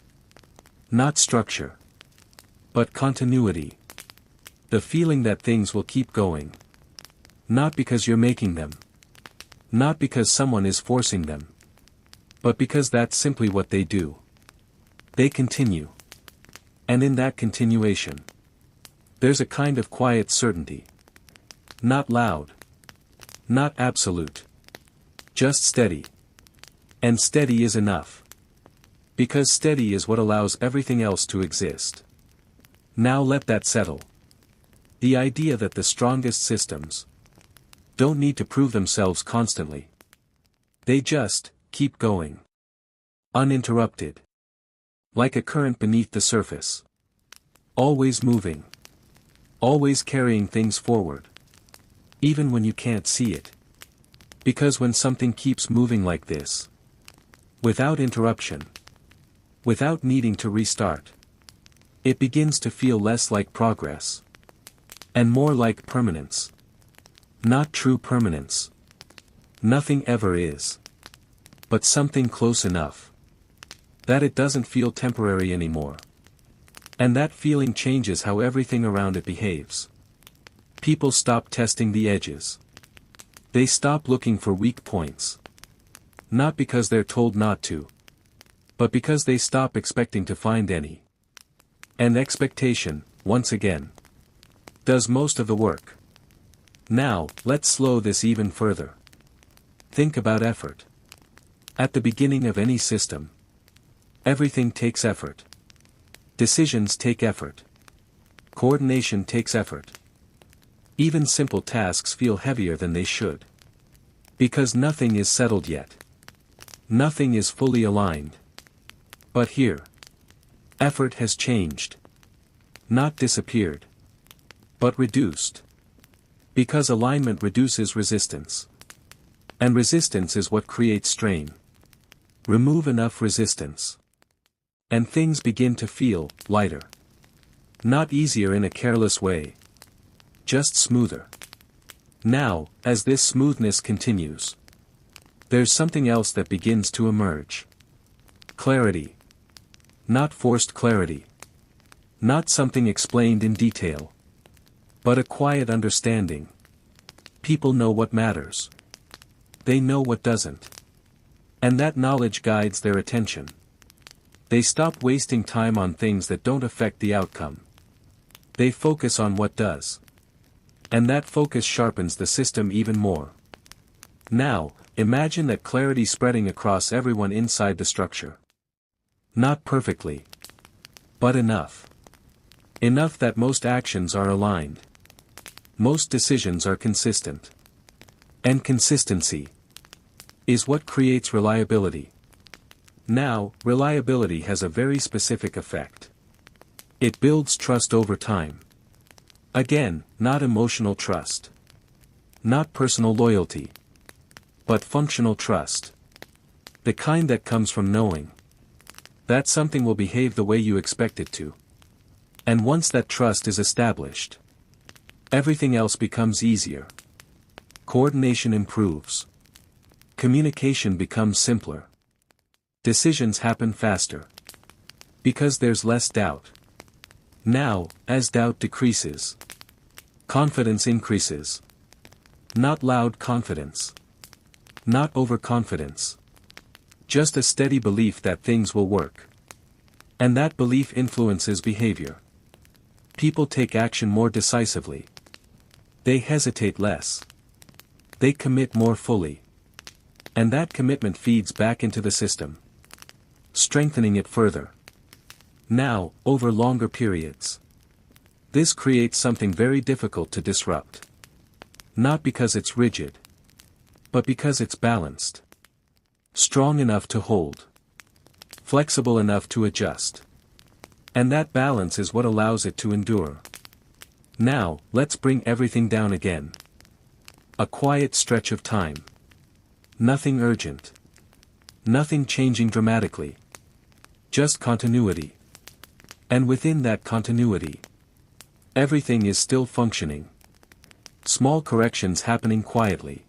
Not structure. But continuity. The feeling that things will keep going. Not because you're making them. Not because someone is forcing them. But because that's simply what they do. They continue. And in that continuation, there's a kind of quiet certainty. Not loud. Not absolute. Just steady. And steady is enough. Because steady is what allows everything else to exist. Now let that settle. The idea that the strongest systems don't need to prove themselves constantly. They just keep going. Uninterrupted. Like a current beneath the surface. Always moving. Always carrying things forward. Even when you can't see it. Because when something keeps moving like this, without interruption, without needing to restart, it begins to feel less like progress. And more like permanence. Not true permanence. Nothing ever is. But something close enough that it doesn't feel temporary anymore. And that feeling changes how everything around it behaves. People stop testing the edges. They stop looking for weak points. Not because they're told not to, but because they stop expecting to find any. And expectation, once again, does most of the work. Now, let's slow this even further. Think about effort. At the beginning of any system, everything takes effort. Decisions take effort. Coordination takes effort. Even simple tasks feel heavier than they should. Because nothing is settled yet. Nothing is fully aligned. But here, effort has changed. Not disappeared. But reduced. Because alignment reduces resistance. And resistance is what creates strain. Remove enough resistance. And things begin to feel lighter. Not easier in a careless way. Just smoother. Now, as this smoothness continues, there's something else that begins to emerge. Clarity. Not forced clarity. Not something explained in detail. But a quiet understanding. People know what matters. They know what doesn't. And that knowledge guides their attention. They stop wasting time on things that don't affect the outcome. They focus on what does. And that focus sharpens the system even more. Now, imagine that clarity spreading across everyone inside the structure. Not perfectly. But enough. Enough that most actions are aligned. Most decisions are consistent. And consistency is what creates reliability. Now, reliability has a very specific effect. It builds trust over time. Again, not emotional trust. Not personal loyalty. But functional trust. The kind that comes from knowing that something will behave the way you expect it to. And once that trust is established, everything else becomes easier. Coordination improves. Communication becomes simpler. Decisions happen faster. Because there's less doubt. Now, as doubt decreases, confidence increases. Not loud confidence. Not overconfidence. Just a steady belief that things will work. And that belief influences behavior. People take action more decisively. They hesitate less. They commit more fully. And that commitment feeds back into the system, strengthening it further. Now, over longer periods. This creates something very difficult to disrupt. Not because it's rigid, but because it's balanced. Strong enough to hold. Flexible enough to adjust. And that balance is what allows it to endure. Now, let's bring everything down again. A quiet stretch of time. Nothing urgent. Nothing changing dramatically. Just continuity. And within that continuity, everything is still functioning. Small corrections happening quietly.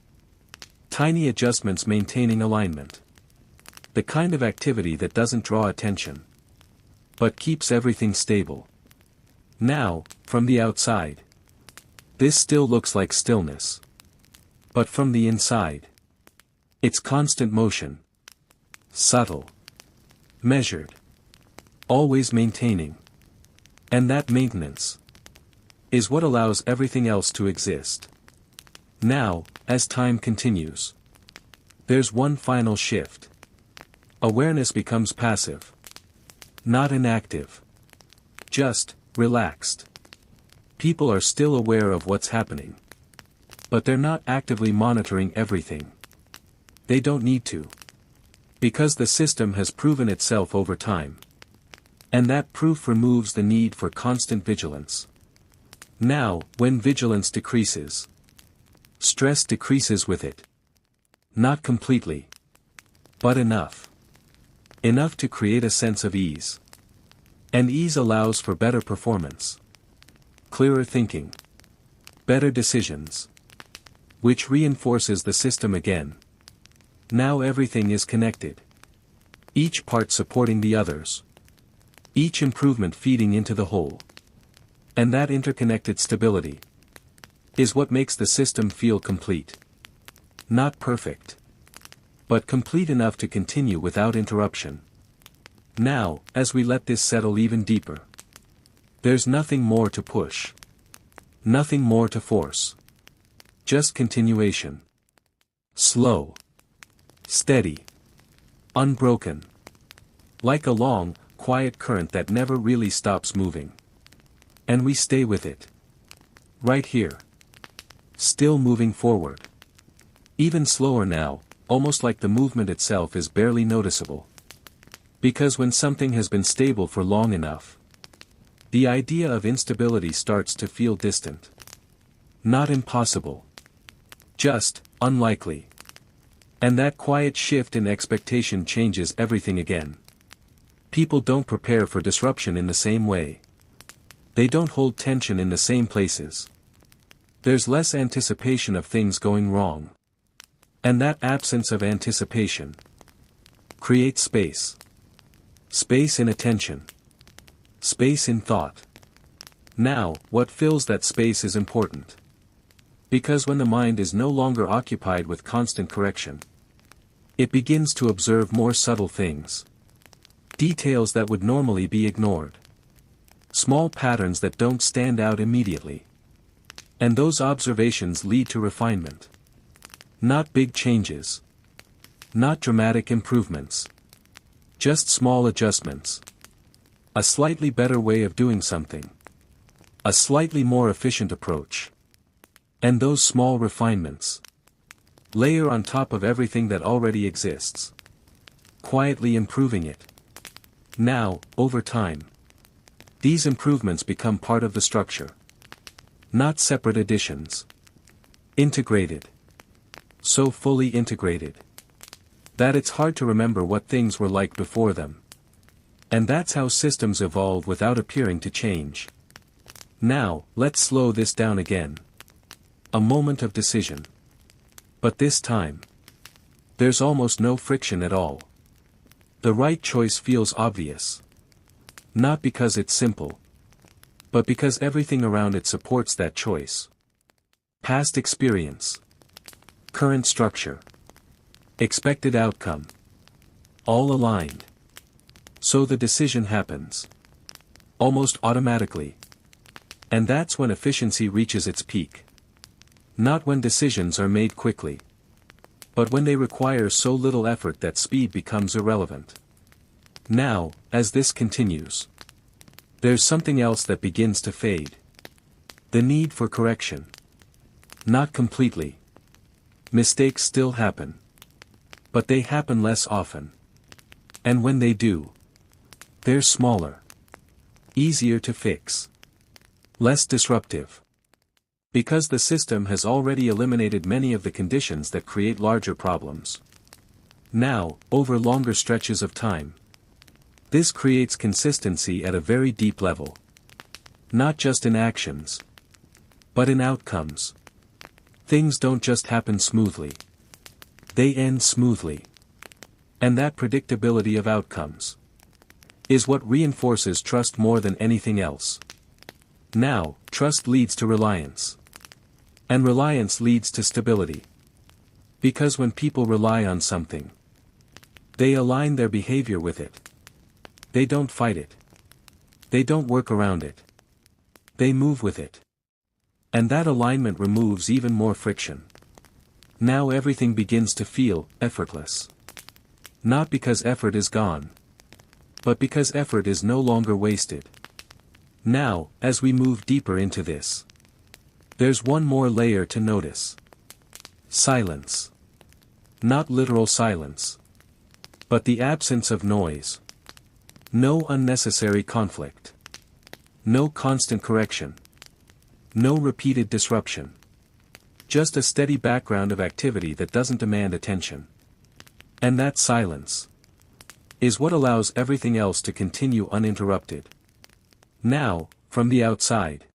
Tiny adjustments maintaining alignment. The kind of activity that doesn't draw attention, but keeps everything stable. Now, from the outside, this still looks like stillness. But from the inside, it's constant motion. Subtle. Measured. Always maintaining. And that maintenance is what allows everything else to exist. Now, as time continues, there's one final shift. Awareness becomes passive. Not inactive. Just, relaxed. People are still aware of what's happening. But they're not actively monitoring everything. They don't need to. Because the system has proven itself over time. And that proof removes the need for constant vigilance. Now, when vigilance decreases, stress decreases with it. Not completely. But enough. Enough to create a sense of ease. And ease allows for better performance. Clearer thinking. Better decisions. Which reinforces the system again. Now everything is connected. Each part supporting the others. Each improvement feeding into the whole. And that interconnected stability is what makes the system feel complete. Not perfect, but complete enough to continue without interruption. Now, as we let this settle even deeper, there's nothing more to push. Nothing more to force. Just continuation. Slow. Steady. Unbroken. Like a long, quiet current that never really stops moving. And we stay with it. Right here. Still moving forward. Even slower now, almost like the movement itself is barely noticeable. Because when something has been stable for long enough, the idea of instability starts to feel distant. Not impossible. Just, unlikely. And that quiet shift in expectation changes everything again. People don't prepare for disruption in the same way. They don't hold tension in the same places. There's less anticipation of things going wrong. And that absence of anticipation creates space. Space in attention. Space in thought. Now, what fills that space is important. Because when the mind is no longer occupied with constant correction, it begins to observe more subtle things. Details that would normally be ignored. Small patterns that don't stand out immediately. And those observations lead to refinement. Not big changes. Not dramatic improvements. Just small adjustments. A slightly better way of doing something. A slightly more efficient approach. And those small refinements layer on top of everything that already exists. Quietly improving it. Now, over time, these improvements become part of the structure. Not separate additions. Integrated. So fully integrated that it's hard to remember what things were like before them. And that's how systems evolve without appearing to change. Now, let's slow this down again. A moment of decision. But this time, there's almost no friction at all. The right choice feels obvious. Not because it's simple, but because everything around it supports that choice. Past experience, current structure, expected outcome, all aligned. So the decision happens. Almost automatically. And that's when efficiency reaches its peak. Not when decisions are made quickly, but when they require so little effort that speed becomes irrelevant. Now, as this continues, there's something else that begins to fade. The need for correction. Not completely. Mistakes still happen. But they happen less often. And when they do, they're smaller. Easier to fix. Less disruptive. Because the system has already eliminated many of the conditions that create larger problems. Now, over longer stretches of time. This creates consistency at a very deep level. Not just in actions, but in outcomes. Things don't just happen smoothly. They end smoothly. And that predictability of outcomes is what reinforces trust more than anything else. Now, trust leads to reliance. And reliance leads to stability. Because when people rely on something, they align their behavior with it. They don't fight it. They don't work around it. They move with it. And that alignment removes even more friction. Now everything begins to feel effortless. Not because effort is gone, but because effort is no longer wasted. Now, as we move deeper into this, there's one more layer to notice. Silence. Not literal silence, but the absence of noise. No unnecessary conflict. No constant correction. No repeated disruption. Just a steady background of activity that doesn't demand attention. And that silence is what allows everything else to continue uninterrupted. Now, from the outside,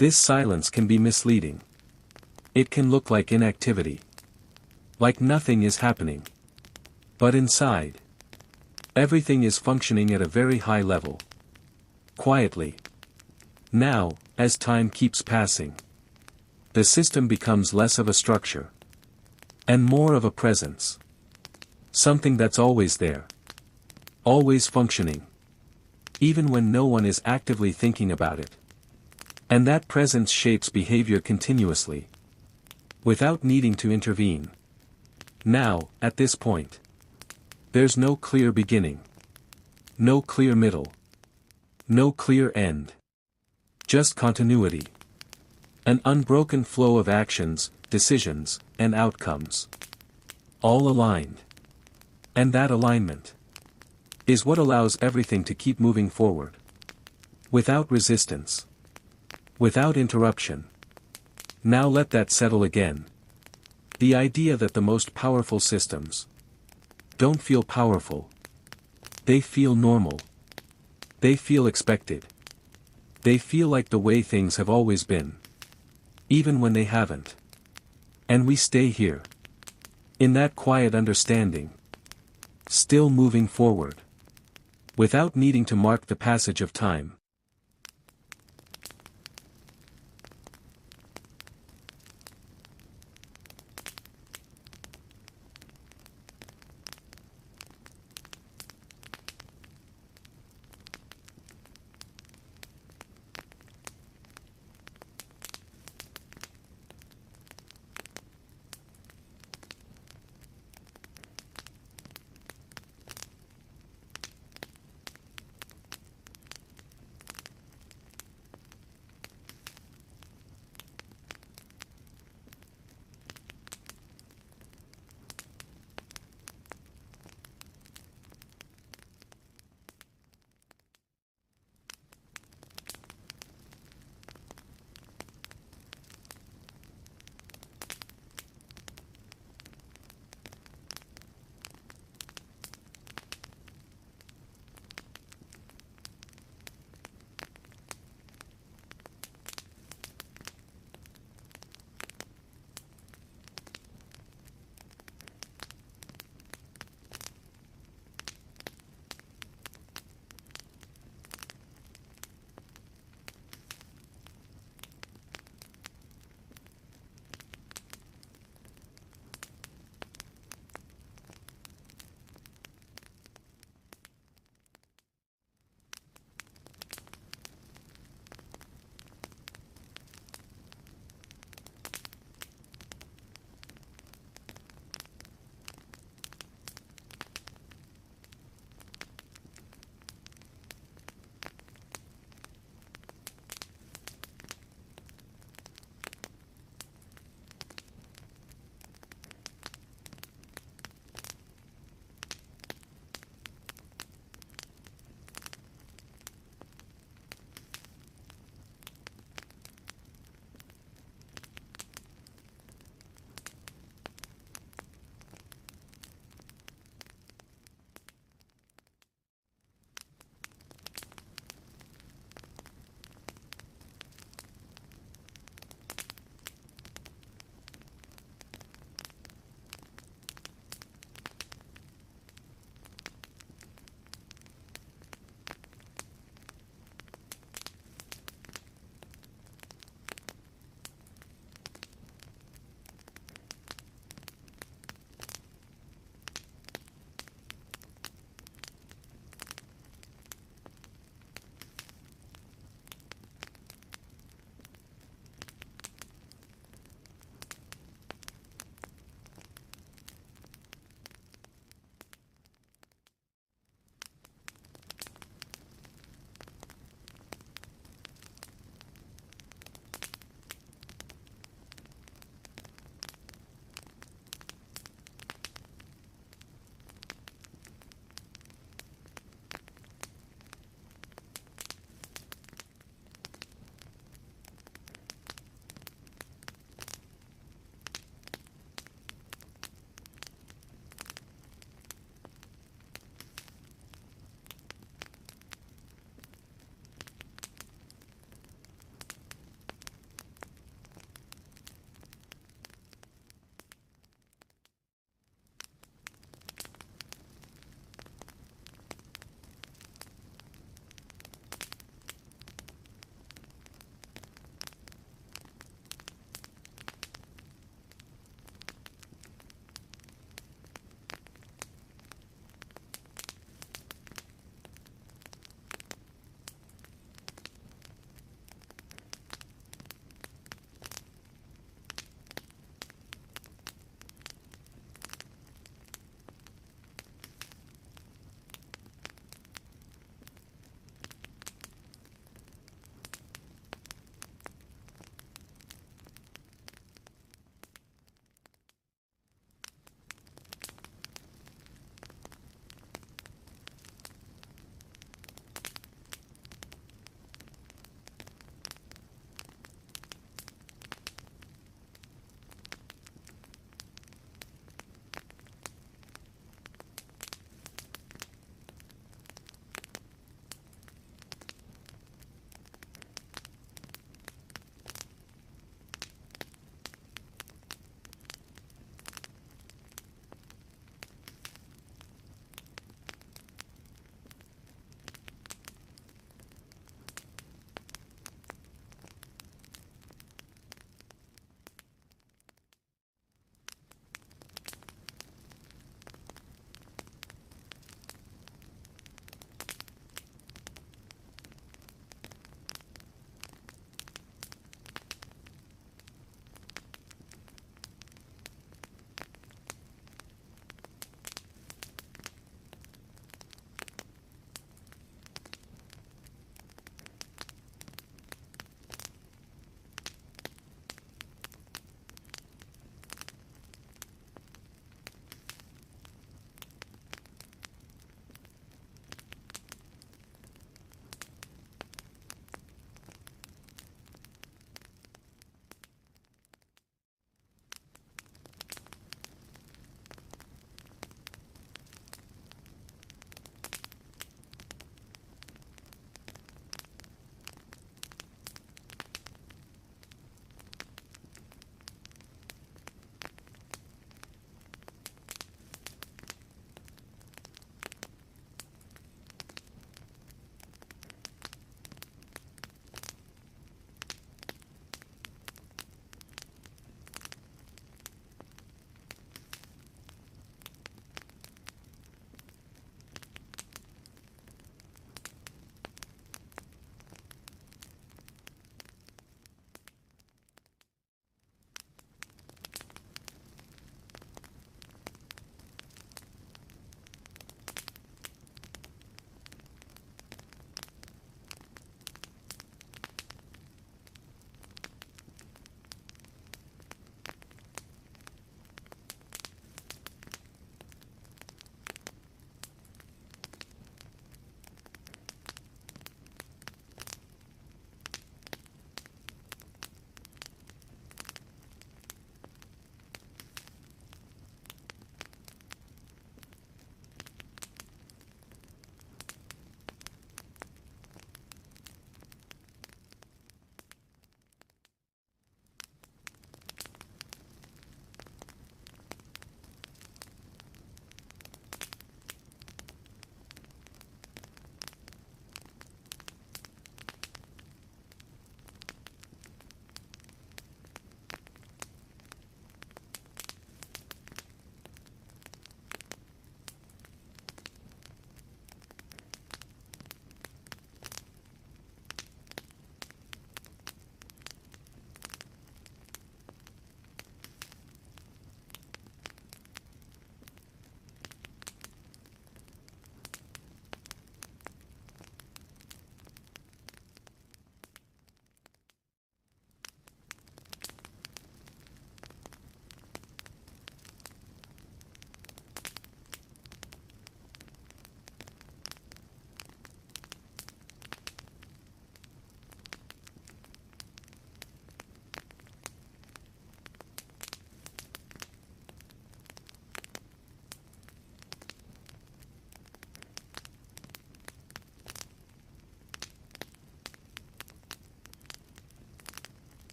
this silence can be misleading. It can look like inactivity. Like nothing is happening. But inside, everything is functioning at a very high level. Quietly. Now, as time keeps passing, the system becomes less of a structure. And more of a presence. Something that's always there. Always functioning. Even when no one is actively thinking about it. And that presence shapes behavior continuously. Without needing to intervene. Now, at this point, there's no clear beginning. No clear middle. No clear end. Just continuity. An unbroken flow of actions, decisions, and outcomes. All aligned. And that alignment is what allows everything to keep moving forward. Without resistance. Without interruption. Now let that settle again. The idea that the most powerful systems don't feel powerful. They feel normal. They feel expected. They feel like the way things have always been. Even when they haven't. And we stay here. In that quiet understanding. Still moving forward. Without needing to mark the passage of time.